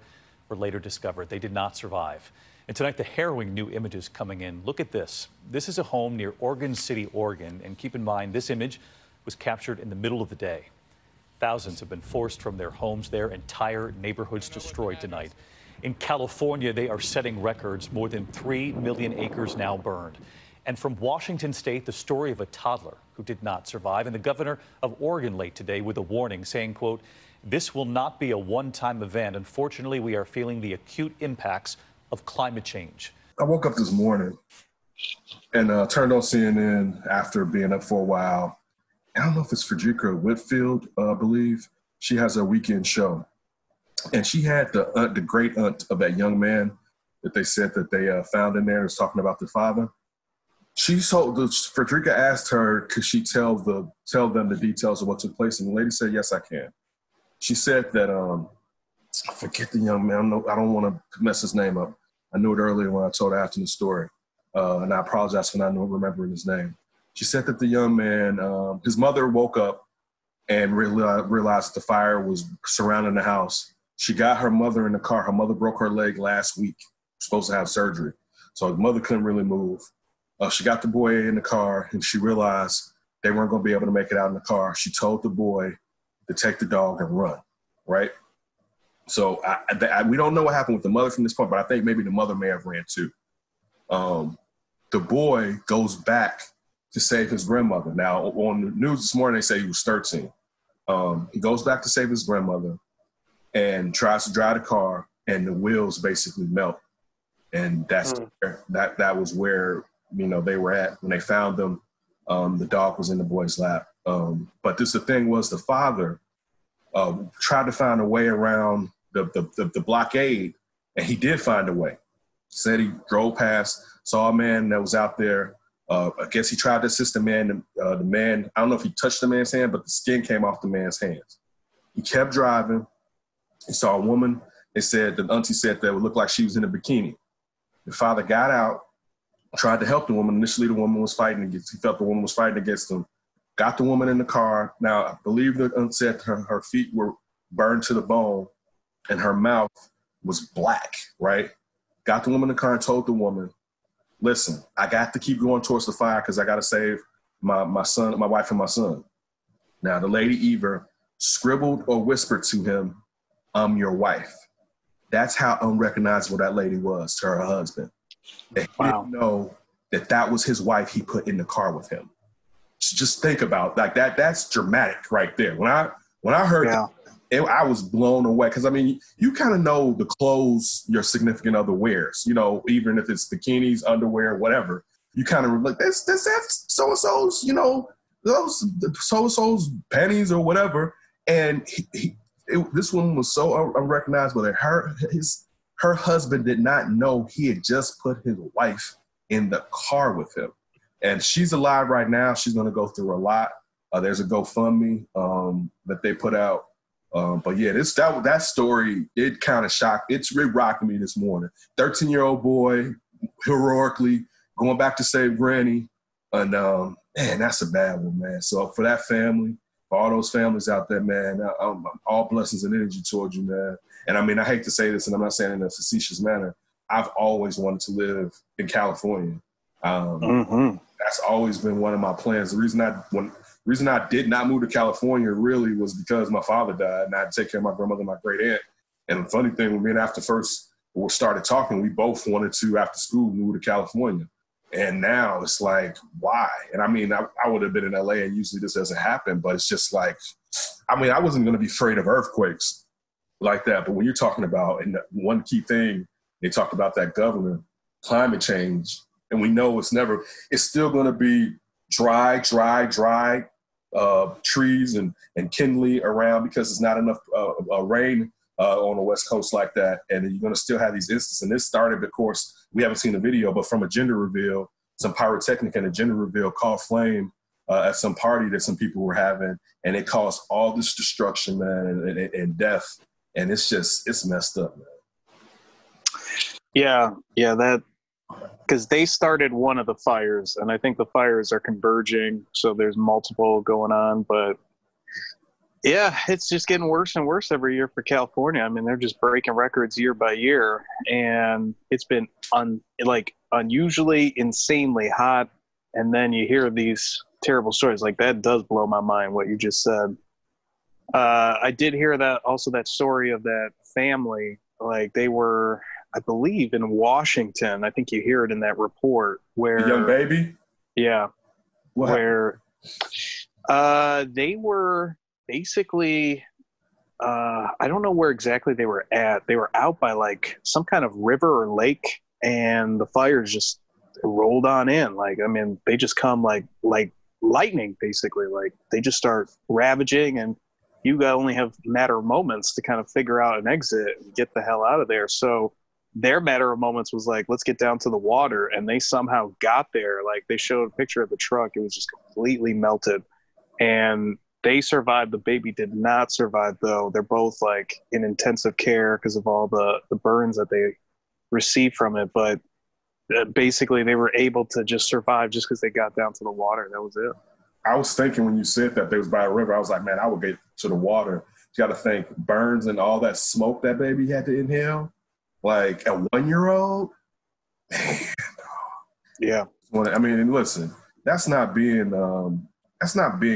were later discovered. They did not survive. And tonight, the harrowing new images coming in. Look at this. This is a home near Oregon City, Oregon. And keep in mind, this image was captured in the middle of the day. Thousands have been forced from their homes there. Entire neighborhoods destroyed tonight. In California, they are setting records. More than 3 million acres now burned. And from Washington State, the story of a toddler who did not survive. And the governor of Oregon late today with a warning saying, quote, "This will not be a one-time event. Unfortunately, we are feeling the acute impacts of climate change."
I woke up this morning and turned on CNN after being up for a while. I don't know if it's Frederica Whitfield, I believe. She has a weekend show. And she had the great aunt of that young man that they said that they found in there, was talking about the father. Frederica asked her, could she tell them the details of what took place? And the lady said, yes, I can. She said that, I forget the young man. I don't want to mess his name up. I knew it earlier when I told her after the story. And I apologize for not remembering his name. She said that the young man, his mother woke up and realized that the fire was surrounding the house. She got her mother in the car. Her mother broke her leg last week. Supposed to have surgery. So his mother couldn't really move. She got the boy in the car, and she realized they weren't going to be able to make it out in the car. She told the boy to take the dog and run, right? So we don't know what happened with the mother from this point, but I think maybe the mother may have ran too. The boy goes back to save his grandmother. Now, on the news this morning, they say he was 13. He goes back to save his grandmother and tries to drive the car, and the wheels basically melt. And that was where, you know, they were at when they found them. The dog was in the boy's lap. But the thing was, the father tried to find a way around the blockade, and he did find a way. Said he drove past, saw a man that was out there. I guess he tried to assist the man. The man, I don't know if he touched the man's hand, but the skin came off the man's hands. He kept driving. He saw a woman. They said, the auntie said that it looked like she was in a bikini. The father got out, tried to help the woman. Initially, the woman was fighting against, he felt the woman was fighting against him. Got the woman in the car. Now, I believe the aunt said her feet were burned to the bone and her mouth was black, right? Got the woman in the car and told the woman, listen, I got to keep going towards the fire because I got to save my son, my wife and my son. Now, the lady either scribbled or whispered to him, I'm your wife. That's how unrecognizable that lady was to her husband. He didn't know that was his wife he put in the car with him. So just think about like that. That's dramatic right there. When I heard that, I was blown away because, I mean, you kind of know the clothes your significant other wears, you know, even if it's bikinis, underwear, whatever. You kind of like, that's so-and-so's, you know, those so-and-so's panties or whatever. And this woman was so unrecognizable that her husband did not know he had just put his wife in the car with him. And she's alive right now. She's going to go through a lot. There's a GoFundMe that they put out. But yeah, that story, it kind of shocked. It rocked me this morning. 13-year-old boy, heroically going back to save Granny. And man, that's a bad one, man. So for that family, for all those families out there, man, all blessings and energy towards you, man. And I mean, I hate to say this, and I'm not saying it in a facetious manner. I've always wanted to live in California. That's always been one of my plans. The reason I did not move to California really was because my father died, and I had to take care of my grandmother and my great aunt. And the funny thing, when me and after first we started talking, we both wanted to, after school, move to California. And now it's like, why? And I mean, I would have been in LA, and usually this doesn't happen, but it's just like, I mean, I wasn't going to be afraid of earthquakes like that. But when you're talking about, and one key thing, they talked about that governor, climate change. And we know it's still going to be dry, trees and kindly around because there's not enough rain on the West Coast like that. And you're going to still have these instances. And this started, of course, we haven't seen the video, but from a gender reveal, some pyrotechnic and a gender reveal caught flame at some party that some people were having. And it caused all this destruction, man, and death. And it's messed up, man.
Yeah, that, because they started one of the fires, and I think the fires are converging, so there's multiple going on. But yeah, it's just getting worse and worse every year for California. I mean, they're just breaking records year by year, and it's been unusually insanely hot. And then you hear these terrible stories. Like, that does blow my mind, what you just said. I did hear that story of that family. Like, they were, I believe, in Washington. I think you hear it in that report where
the young baby.
Yeah, where they were basically. I don't know where exactly they were at. They were out by like some kind of river or lake, and the fires just rolled on in. Like, I mean, they just come like lightning, basically. Like, they just start ravaging, and you only have a matter of moments to kind of figure out an exit and get the hell out of there. So their matter of moments was like, let's get down to the water. And they somehow got there. Like, they showed a picture of the truck. It was just completely melted. And they survived. The baby did not survive, though. They're both like in intensive care because of all the burns that they received from it. But basically they were able to just survive just because they got down to the water. That was it.
I was thinking when you said that they was by a river, I was like, man, I would get to the water. You got to think burns and all that smoke that baby had to inhale. Like a 1-year-old, man.
Yeah.
I mean, and listen, that's not being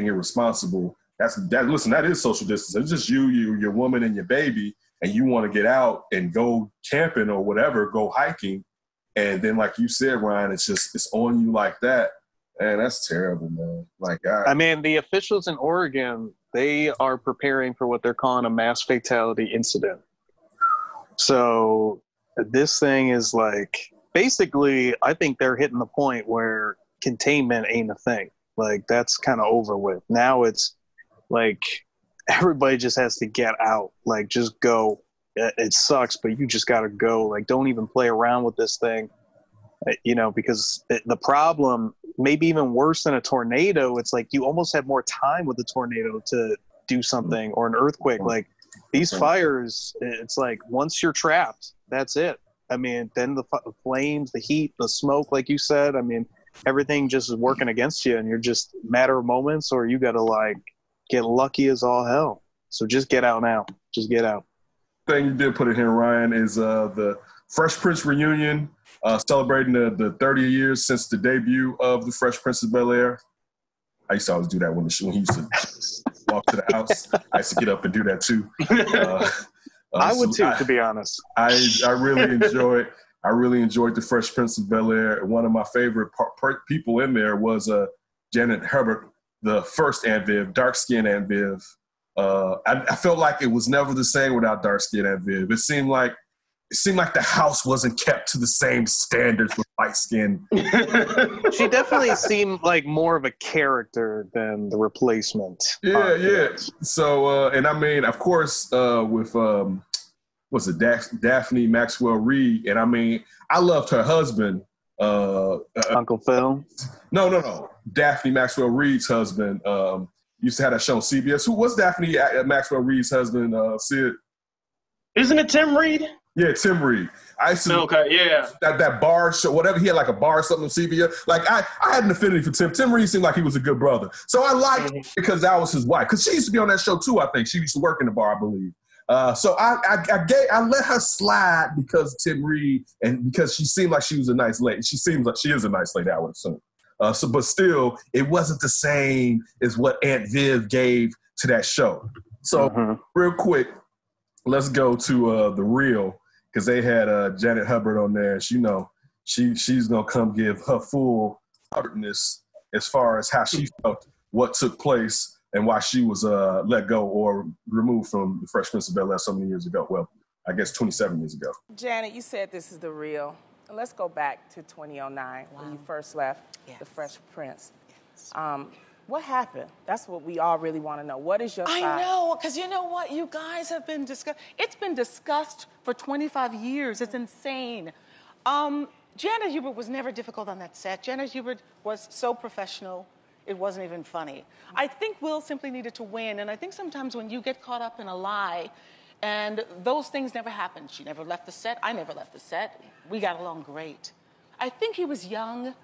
irresponsible. Listen, that is social distancing. It's just your woman and your baby, and you want to get out and go camping or whatever, go hiking. And then, like you said, Ryan, it's on you like that. Man, that's terrible, man. Like,
I mean, the officials in Oregon, they are preparing for what they're calling a mass fatality incident. So this thing is like, basically, I think they're hitting the point where containment ain't a thing. Like, that's kind of over with. Now it's like everybody just has to get out. Like, just go. It sucks, but you just got to go. Like, don't even play around with this thing. You know, because the problem, maybe even worse than a tornado, it's like you almost have more time with the tornado to do something, or an earthquake. Like these fires, it's like once you're trapped, that's it. I mean, then the flames, the heat, the smoke, like you said, I mean, everything just is working against you, and you're just matter of moments, or you got to like get lucky as all hell. So just get out now. Just get out.
Thing you did put in here, Ryan, is the Fresh Prince reunion. Celebrating the 30 years since the debut of the Fresh Prince of Bel-Air. I used to always do that when he used to walk to the house. I used to get up and do that too.
I would too, to be honest.
I really enjoyed the Fresh Prince of Bel-Air. One of my favorite people in there was Janet Hubert, the first Aunt Viv, dark-skinned Aunt Viv. I felt like it was never the same without dark-skinned Aunt Viv. It seemed like the house wasn't kept to the same standards with light skin.
She definitely seemed like more of a character than the replacement.
Yeah. So, and I mean, of course, with Daphne Maxwell Reid, and I mean, I loved her husband,
Uncle Phil.
No. Daphne Maxwell Reid's husband used to have that show on CBS. Who was Daphne Maxwell Reid's husband? Sid.
Isn't it Tim Reid?
Yeah, Tim Reid. I used to that bar show, whatever. He had like a bar or something on CBS. Like I had an affinity for Tim. Tim Reid seemed like he was a good brother. So I liked it because that was his wife. Because she used to be on that show too, I think. She used to work in the bar, I believe. So I let her slide because Tim Reid and because she seemed like she was a nice lady. She seems like she is a nice lady, I would assume. But still, it wasn't the same as what Aunt Viv gave to that show. So real quick, let's go to the real, because they had Janet Hubert on there. And she's gonna come give her full Hubertness as far as how she felt, what took place, and why she was let go or removed from the Fresh Prince of Bel-Air so many years ago. Well, I guess 27 years ago.
Janet, you said this is the real. Let's go back to 2009 when you first left the Fresh Prince. Yes. What happened? That's what we all really want to know. What is your side?
I know, because you know what? You guys have been discussed. It's been discussed for 25 years. It's insane. Janet Hubert was never difficult on that set. Janet Hubert was so professional, it wasn't even funny. I think Will simply needed to win, and I think sometimes when you get caught up in a lie, and those things never happened. She never left the set. I never left the set. We got along great. I think he was young,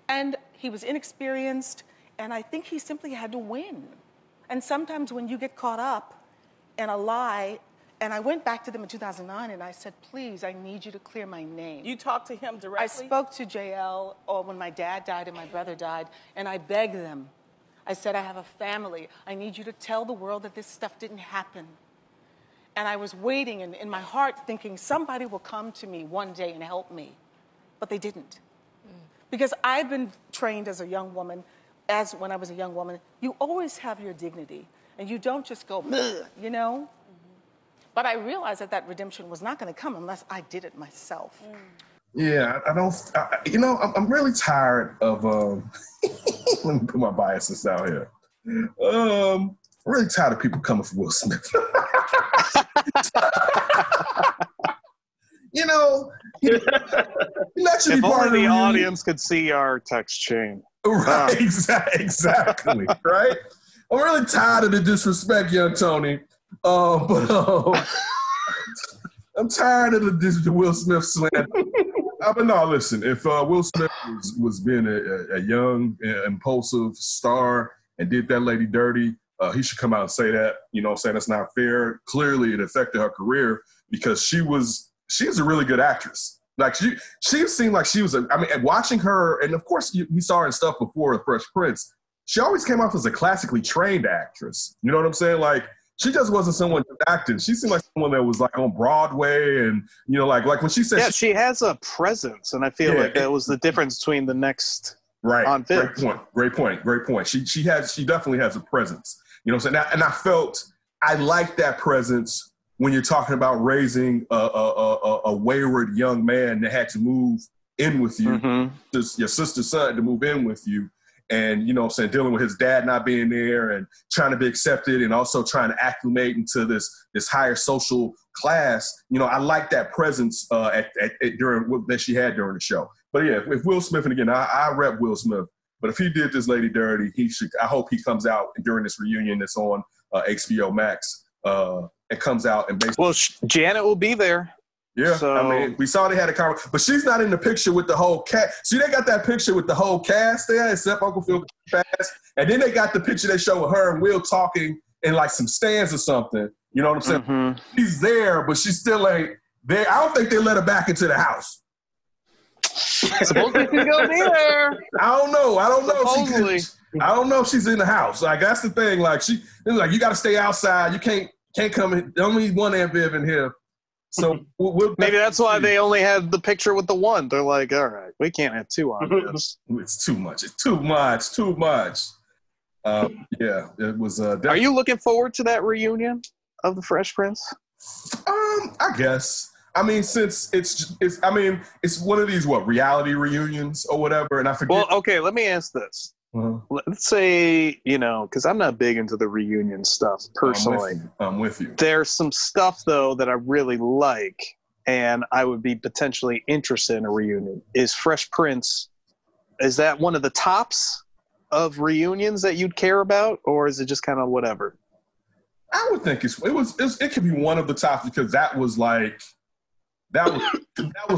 and he was inexperienced, and I think he simply had to win. And sometimes when you get caught up in a lie, and I went back to them in 2009 and I said, please, I need you to clear my name.
You talked to him directly?
I spoke to JL when my dad died and my brother died, and I begged them. I said, I have a family. I need you to tell the world that this stuff didn't happen. And I was waiting in my heart thinking somebody will come to me one day and help me. But they didn't. Because I've been trained as a young woman, when I was a young woman, you always have your dignity. And you don't just go, you know? But I realized that redemption was not going to come unless I did it myself.
Yeah, I'm really tired of, let me put my biases out here. I'm really tired of people coming for Will Smith.
If only the audience could see our text chain.
Right, exactly, right? I'm really tired of the disrespect, young Tony. But I'm tired of the Will Smith slander. But no, listen, if Will Smith was being a young, impulsive star and did that lady dirty, he should come out and say that. You know what I'm saying? That's not fair. Clearly, it affected her career because she's a really good actress. Like, she seemed like she was watching her, and of course, you saw her in stuff before The Fresh Prince. She always came off as a classically trained actress. You know what I'm saying? Like, she just wasn't someone acting. She seemed like someone that was like on Broadway, and like when she said,
she has a presence, and I feel like that was the difference between the next
Right.
on film.
Great point. She definitely has a presence. You know what I'm saying? And I felt I like that presence when you're talking about raising a wayward young man that had to move in with you, your sister's son to move in with you. And, you know what I'm saying, dealing with his dad not being there and trying to be accepted and also trying to acclimate into this higher social class. You know, I like that presence during that she had during the show. But yeah, if Will Smith, and again, I rep Will Smith, but if he did this lady dirty, I hope he comes out during this reunion that's on HBO Max and comes out and basically.
Well, Janet will be there.
Yeah,
so,
I mean, we saw they had a conversation, but she's not in the picture with the whole cast. See, they got that picture with the whole cast there, except Uncle Phil Fast, and then they got the picture they show with her and Will talking in like some stands or something. You know what I'm saying? She's there, but she still ain't there. I don't think they let her back into the house.
Supposedly she's gonna be there.
I don't know.
Supposedly.
I don't know if she's in the house. Like that's the thing. Like you got to stay outside. You can't come in. Only one Aunt Viv in here. So
maybe that's why they only had the picture with the one. They're like, all right, we can't have two on this.
It's too much. Yeah, it was.
Are you looking forward to that reunion of the Fresh Prince?
I guess. I mean, since it's one of these reality reunions or whatever, and I forget.
Well, okay, let me ask this. Let's say, because I'm not big into the reunion stuff personally.
I'm with you.
There's some stuff, though, that I really like, and I would be potentially interested in a reunion. Is Fresh Prince, is that one of the tops of reunions that you'd care about, or is it just kind of whatever?
I would think it could be one of the tops because that was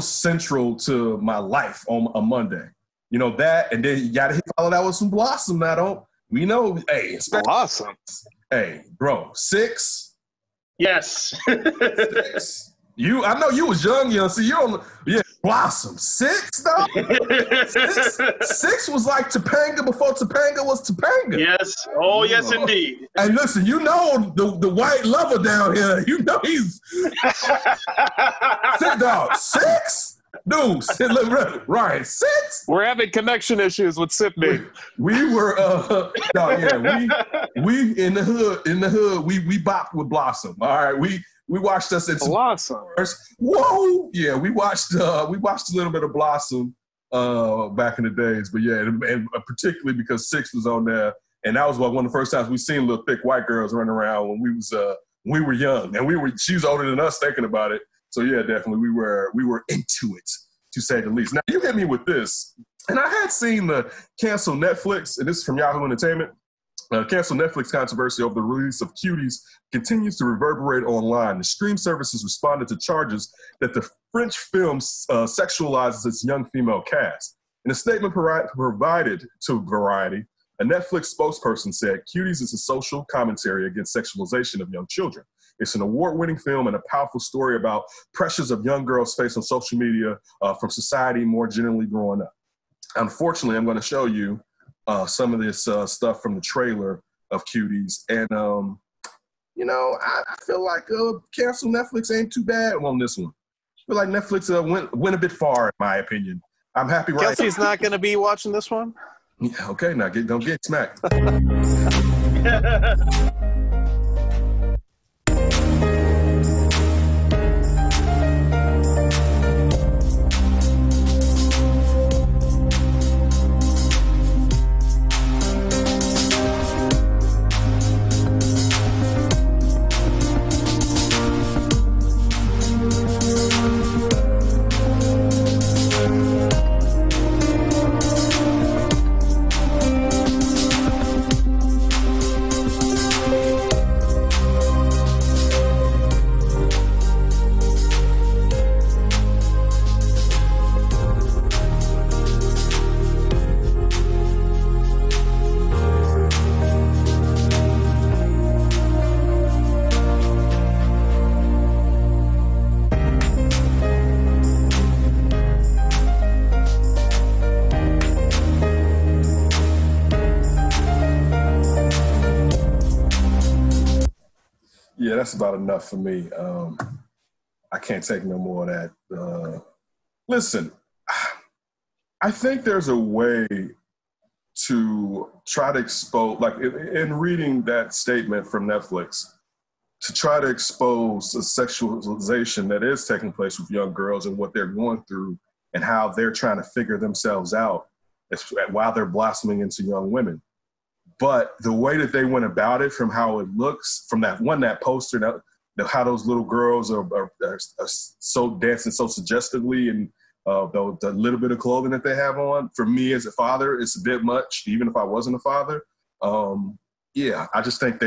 central to my life on a Monday. You know that, and then you got to follow that with some Blossom. We know, hey,
Blossom.
Hey, bro, 6.
Yes.
6. I know you was young, so you don't. Yeah, Blossom. 6 though. 6 was like Topanga before Topanga was Topanga.
Yes. Oh, yes, indeed.
And listen, the white lover down here. He's sit dog 6. Dude, Ryan, 6?
We're having connection issues with Sydney.
We were, we in the hood, we bopped with Blossom. All right, we watched us at
Blossom.
Whoa, yeah, we watched a little bit of Blossom back in the days, but yeah, and particularly because 6 was on there, and that was one of the first times we seen little thick white girls running around when we were young, and she was older than us thinking about it. So yeah, definitely we were into it, to say the least. Now you hit me with this, and I had seen the cancel Netflix, and this is from Yahoo Entertainment. Cancel Netflix controversy over the release of Cuties continues to reverberate online. The stream services responded to charges that the French film sexualizes its young female cast. In a statement provided to Variety, a Netflix spokesperson said, "Cuties is a social commentary against sexualization of young children. It's an award-winning film and a powerful story about pressures of young girls face on social media from society more generally growing up." Unfortunately, I'm going to show you some of this stuff from the trailer of Cuties. And, I feel like cancel Netflix ain't too bad on this one. I feel like Netflix went a bit far, in my opinion. I'm happy right
Kelsey's not going to be watching this one?
Yeah, okay, now don't get smacked. Yeah, that's about enough for me. I can't take no more of that. Listen, I think there's a way to try to expose, like in reading that statement from Netflix, to try to expose the sexualization that is taking place with young girls and what they're going through and how they're trying to figure themselves out while they're blossoming into young women. But the way that they went about it, from how it looks, from that poster, how those little girls are so dancing so suggestively, and the little bit of clothing that they have on, for me as a father, it's a bit much, even if I wasn't a father. I just think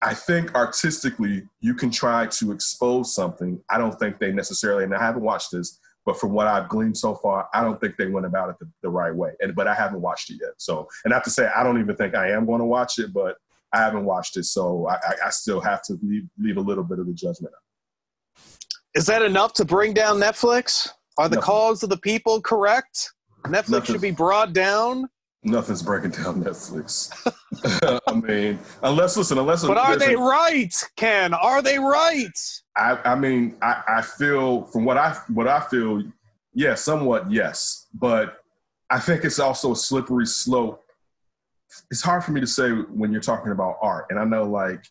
I think artistically you can try to expose something. I don't think they necessarily, and I haven't watched this, but from what I've gleaned so far, I don't think they went about it the right way. But I haven't watched it yet. So, and I have to say, I don't even think I am going to watch it, but I haven't watched it. So I still have to leave a little bit of the judgment out.
Is that enough to bring down Netflix? Are the calls of the people correct? Netflix should be brought down?
Nothing's breaking down Netflix. I mean, unless.
But are they right, Ken? Are they right?
I feel, from what I feel, yeah, somewhat yes. But I think it's also a slippery slope. It's hard for me to say when you're talking about art. And I know, like,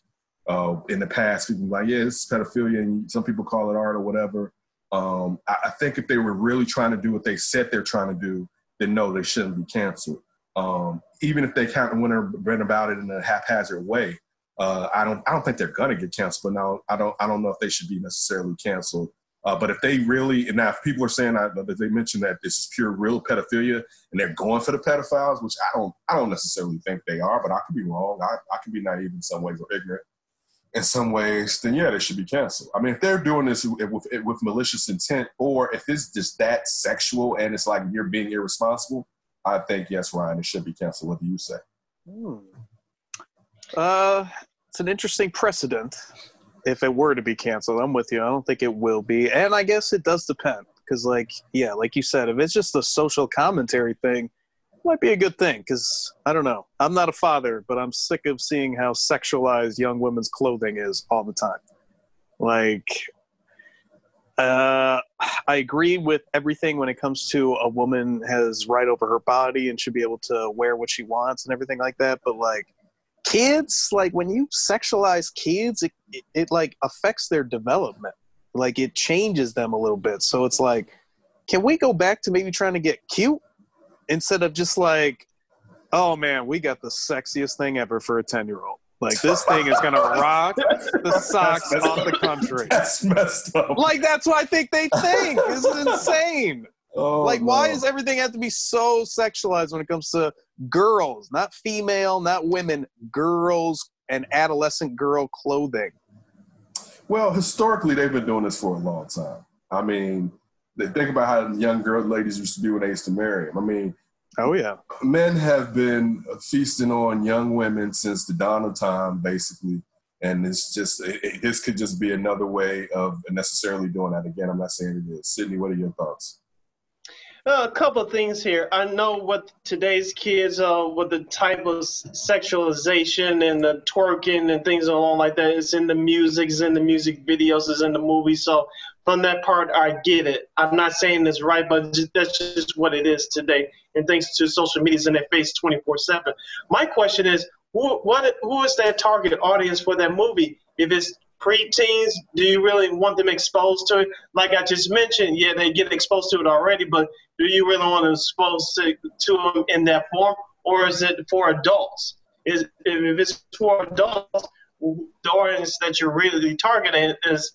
in the past, people were like, yeah, this is pedophilia, and some people call it art or whatever. I think if they were really trying to do what they said they're trying to do, then no, they shouldn't be canceled. Even if they kind of went about it in a haphazard way, I don't think they're gonna get canceled. But now I don't know if they should be necessarily canceled. But if they really, and now if people are saying that they mentioned that this is pure real pedophilia and they're going for the pedophiles, which I don't necessarily think they are, but I could be wrong. I could be naive in some ways or ignorant in some ways, then yeah, they should be canceled. I mean, if they're doing this with malicious intent, or if it's just that sexual and it's like you're being irresponsible, I think, yes, Ryan, it should be canceled. What do you say?
It's an interesting precedent if it were to be canceled. I'm with you. I don't think it will be. And I guess it does depend. Because, like you said, if it's just a social commentary thing, it might be a good thing. Because, I don't know. I'm not a father, but I'm sick of seeing how sexualized young women's clothing is all the time. Like, I agree with everything when it comes to a woman has right over her body and should be able to wear what she wants and everything like that. But, like, kids, like, when you sexualize kids, it like affects their development. Like, it changes them a little bit. So it's like, can we go back to maybe trying to get cute instead of just like, oh man, we got the sexiest thing ever for a 10-year-old. Like, this thing is going to rock the socks off the country.
That's messed up.
Like, that's what I think they think. This is insane. Like, why does everything have to be so sexualized when it comes to girls? Not female, not women, girls and adolescent girl clothing.
Well, historically, they've been doing this for a long time. I mean, think about how young ladies used to be when they used to marry them. I mean,
oh yeah,
men have been feasting on young women since the dawn of time, basically. And it's just, this could just be another way of necessarily doing that again. I'm not saying it is. Sydney, what are your thoughts?
A couple of things here. I know what today's kids, with the type of sexualization and the twerking and things along like that, it's in the music, it's in the music videos, it's in the movies. So from that part, I get it. I'm not saying it's right, but that's just what it is today. And thanks to social media's in their face 24/7. My question is, who is that target audience for that movie? If it's preteens, do you really want them exposed to it? Like I just mentioned, yeah, they get exposed to it already, but do you really want to expose to them in that form, or is it for adults? If it's for adults, the audience that you're really targeting is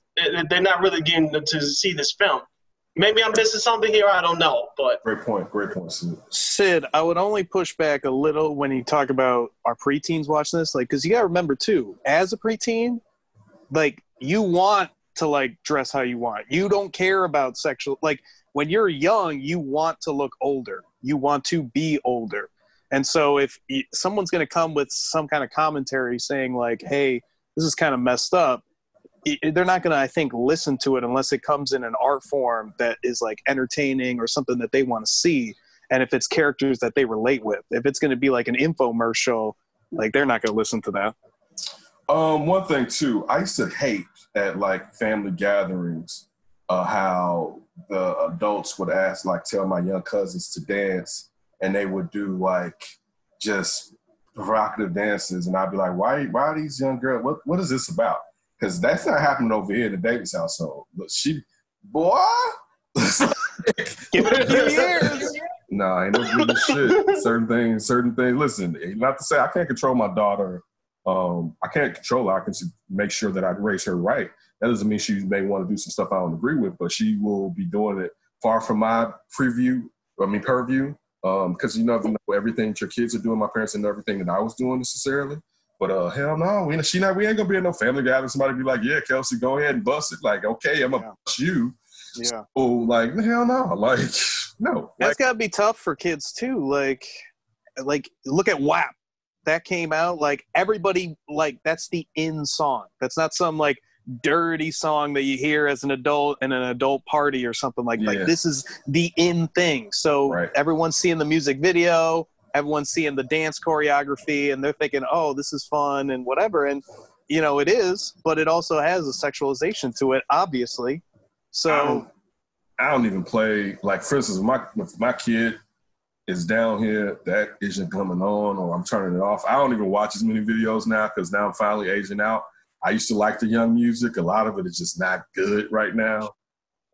they're not really getting to see this film. Maybe I'm missing something here. I don't know, but
great point, Sid.
Sid, I would only push back a little when you talk about our preteens watching this, like, because you got to remember too, as a preteen, like, you want to, like, dress how you want. You don't care about sexual, like, when you're young, you want to look older. You want to be older. And so if someone's going to come with some kind of commentary saying, like, hey, this is kind of messed up, they're not going to, I think, listen to it unless it comes in an art form that is, like, entertaining or something that they want to see. And if it's characters that they relate with. If it's going to be like an infomercial, like, they're not going to listen to that.
One thing too, I used to hate at, like, family gatherings how the adults would tell my young cousins to dance and they would do like just provocative dances, and I'd be like, why are these young girls? What is this about? Because that's not happening over here in the Davis household. But boy,
give it a few years.
No, ain't no good shit. Certain things. Listen, not to say I can't control my daughter. I can't control her. I can make sure that I raise her right. That doesn't mean she may want to do some stuff I don't agree with, but she will be doing it far from my purview. Because you never know everything that your kids are doing. My parents didn't know everything that I was doing necessarily. But hell no, we ain't gonna be in no family gathering. Somebody be like, yeah, Kelsey, go ahead and bust it. Like, okay, I'm gonna bust you.
Yeah.
So like, hell no. Like, no.
That's gotta be tough for kids too. Like look at WAP. That came out, like everybody, like that's the in song. That's not some like dirty song that you hear as an adult in an adult party or something like this is the in thing. So everyone's seeing the music video, everyone's seeing the dance choreography, and they're thinking, oh, this is fun and whatever. And you know, it is, but it also has a sexualization to it, obviously. So
I don't even play, like, for instance, if my kid is down here, that isn't coming on, or I'm turning it off. I don't even watch as many videos now because now I'm finally aging out. I used to like the young music. A lot of it is just not good right now.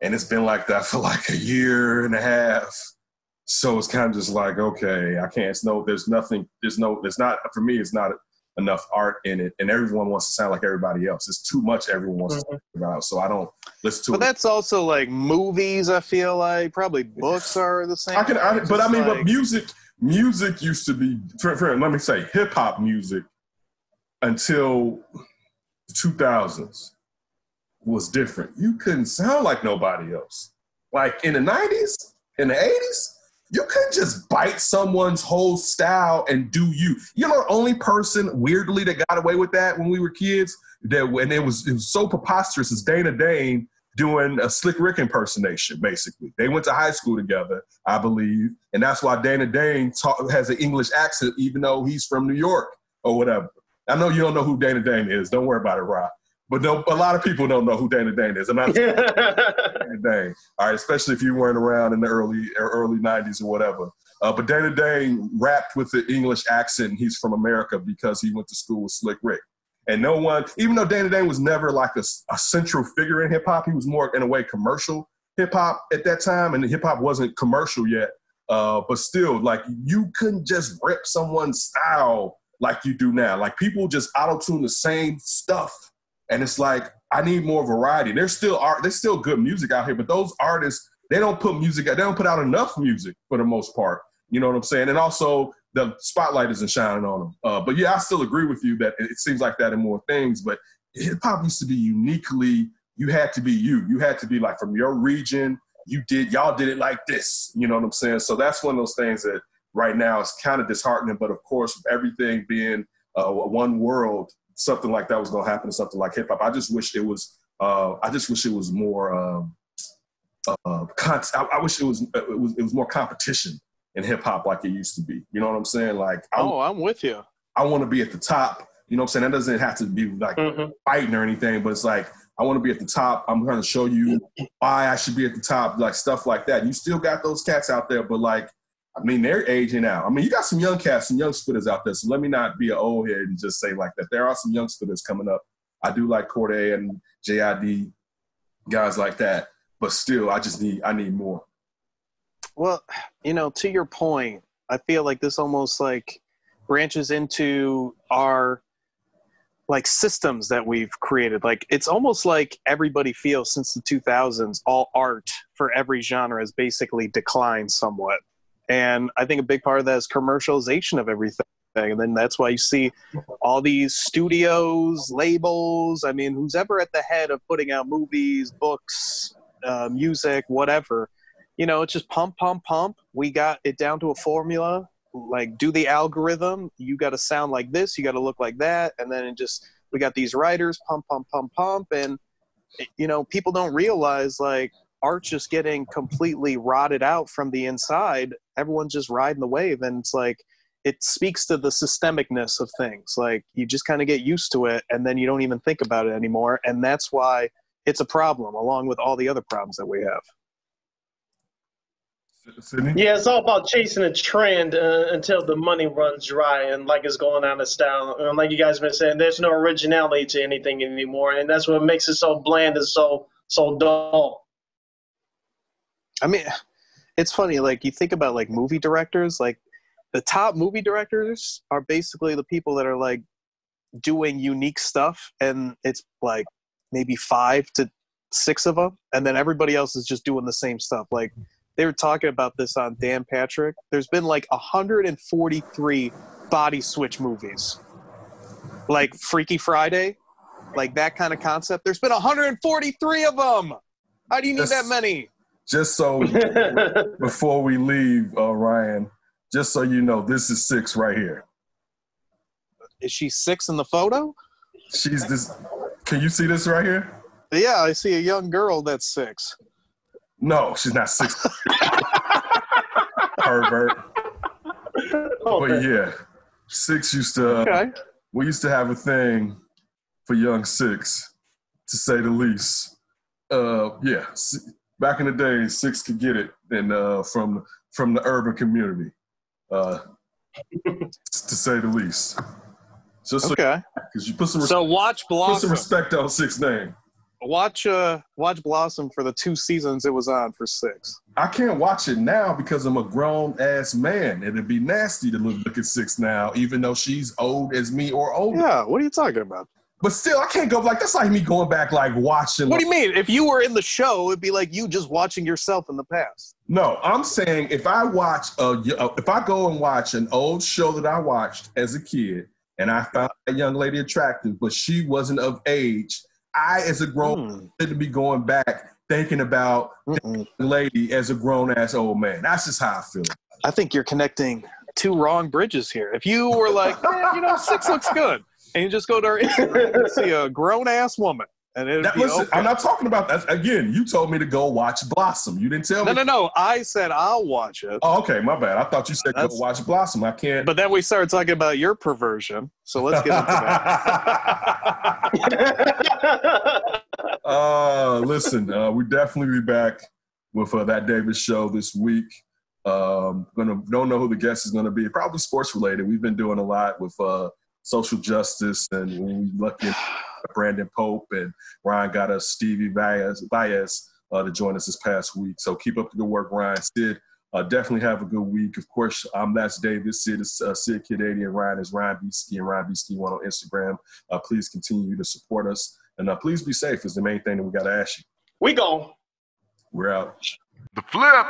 And it's been like that for like a year and a half. So it's kind of just like, okay, I can't, there's not, for me, it's not enough art in it. And everyone wants to sound like everybody else. It's too much everyone wants to talk about. So I don't listen to it.
But that's also like movies, I feel like. Probably books are the same.
But music used to be, let me say, hip hop music until the 2000s was different. You couldn't sound like nobody else. Like in the 90s, in the 80s, you couldn't just bite someone's whole style and do you. You know, the only person weirdly that got away with that when we were kids, and it was so preposterous, is Dana Dane doing a Slick Rick impersonation, basically. They went to high school together, I believe, and that's why Dana Dane has an English accent, even though he's from New York or whatever. I know you don't know who Dana Dane is. Don't worry about it, Rob. But a lot of people don't know who Dana Dane is. I'm not Dana Dane. All right, especially if you weren't around in the early 90s or whatever. But Dana Dane rapped with the English accent, and he's from America because he went to school with Slick Rick. And no one, even though Dana Dane was never like a central figure in hip-hop, he was more, in a way, commercial hip-hop at that time, and hip-hop wasn't commercial yet. But still, like, you couldn't just rip someone's style like you do now. Like, people just auto-tune the same stuff. And it's like, I need more variety. There's still good music out here, but those artists, they don't put out enough music for the most part. You know what I'm saying? And also the spotlight isn't shining on them. But yeah, I still agree with you that it seems like that in more things, but hip hop used to be uniquely, you had to be you. You had to be like from your region. Y'all did it like this. You know what I'm saying? So that's one of those things that right now is kind of disheartening, but of course, everything being one world, something like that was going to happen to something like hip hop. I just wish it was more. I wish it was more competition in hip hop like it used to be. You know what I'm saying? Like,
I'm with you.
I want to be at the top. You know what I'm saying? That doesn't have to be like fighting or anything, but it's like, I want to be at the top. I'm going to show you why I should be at the top, like stuff like that. You still got those cats out there, but like, I mean, they're aging out. I mean, you got some young cats, some young spitters out there. So let me not be an old head and just say like that. There are some young spitters coming up. I do like Corday and JID, guys like that. But still, I need more.
Well, you know, to your point, I feel like this almost like branches into our like systems that we've created. Like, it's almost like everybody feels since the 2000s, all art for every genre has basically declined somewhat. And I think a big part of that is commercialization of everything. And then that's why you see all these studios, labels. I mean, who's ever at the head of putting out movies, books, music, whatever, you know, it's just pump, pump, pump. We got it down to a formula, like do the algorithm. You got to sound like this. You got to look like that. And then we got these writers, pump, pump, pump, pump. And, you know, people don't realize like, art's just getting completely rotted out from the inside. Everyone's just riding the wave. And it's like, it speaks to the systemicness of things. Like, you just kind of get used to it and then you don't even think about it anymore. And that's why it's a problem, along with all the other problems that we have.
Sydney?
Yeah, it's all about chasing a trend until the money runs dry, and like it's going out of style. And like you guys have been saying, there's no originality to anything anymore, and that's what makes it so bland and so dull.
I mean, it's funny. Like you think about like movie directors, like the top movie directors are basically the people that are like doing unique stuff, and it's like maybe 5 to 6 of them, and then everybody else is just doing the same stuff. Like they were talking about this on Dan Patrick. There's been like 143 body switch movies, like Freaky Friday, like that kind of concept. There's been 143 of them. How do you need that many?
Just so before we leave, Ryan, just so you know, this is 6 right here.
Is she 6 in the photo?
She's this. Can you see this right here?
Yeah, I see a young girl that's 6.
No, she's not 6. Pervert. But yeah, 6 used to. We used to have a thing for young 6, to say the least. Yeah, back in the day, 6 could get it, and from the urban community, to say the least. Just
okay.
Because you put some
watch Blossom.
Put some respect on 6 name.
Watch Blossom for the 2 seasons it was on for 6.
I can't watch it now because I'm a grown ass man. It'd be nasty to look at 6 now, even though she's old as me or older.
Yeah, what are you talking about?
But still, I can't go like that's like me going back like watching.
What do you mean? If you were in the show, it'd be like you just watching yourself in the past.
No, I'm saying if I go and watch an old show that I watched as a kid, and I found that young lady attractive, but she wasn't of age, I, as a grown man, to be going back thinking about the lady as a grown-ass old man. That's just how I feel.
I think you're connecting 2 wrong bridges here. If you were like, 6 looks good, and you just go to our Instagram and see a grown-ass woman, and it'd be okay.
I'm not talking about that. Again, you told me to go watch Blossom. You didn't tell me.
No. I said I'll watch it.
Oh, okay. My bad. I thought you said go watch Blossom. I can't.
But then we started talking about your perversion. So let's get into
that. Listen, we definitely be back with that Davis show this week. Don't know who the guest is going to be. Probably sports related. We've been doing a lot with social justice, and when we lucky Brandon Pope and Ryan got us Stevie Baez to join us this past week. So keep up the good work, Ryan. Sid, definitely have a good week. Of course, That's Davis. Sid is Sid Kid 80, and Ryan is Ryan B. Ski and Ryan B. Ski 1 on Instagram. Please continue to support us, and please be safe is the main thing that we got to ask you.
We go.
We're out.
The Flip.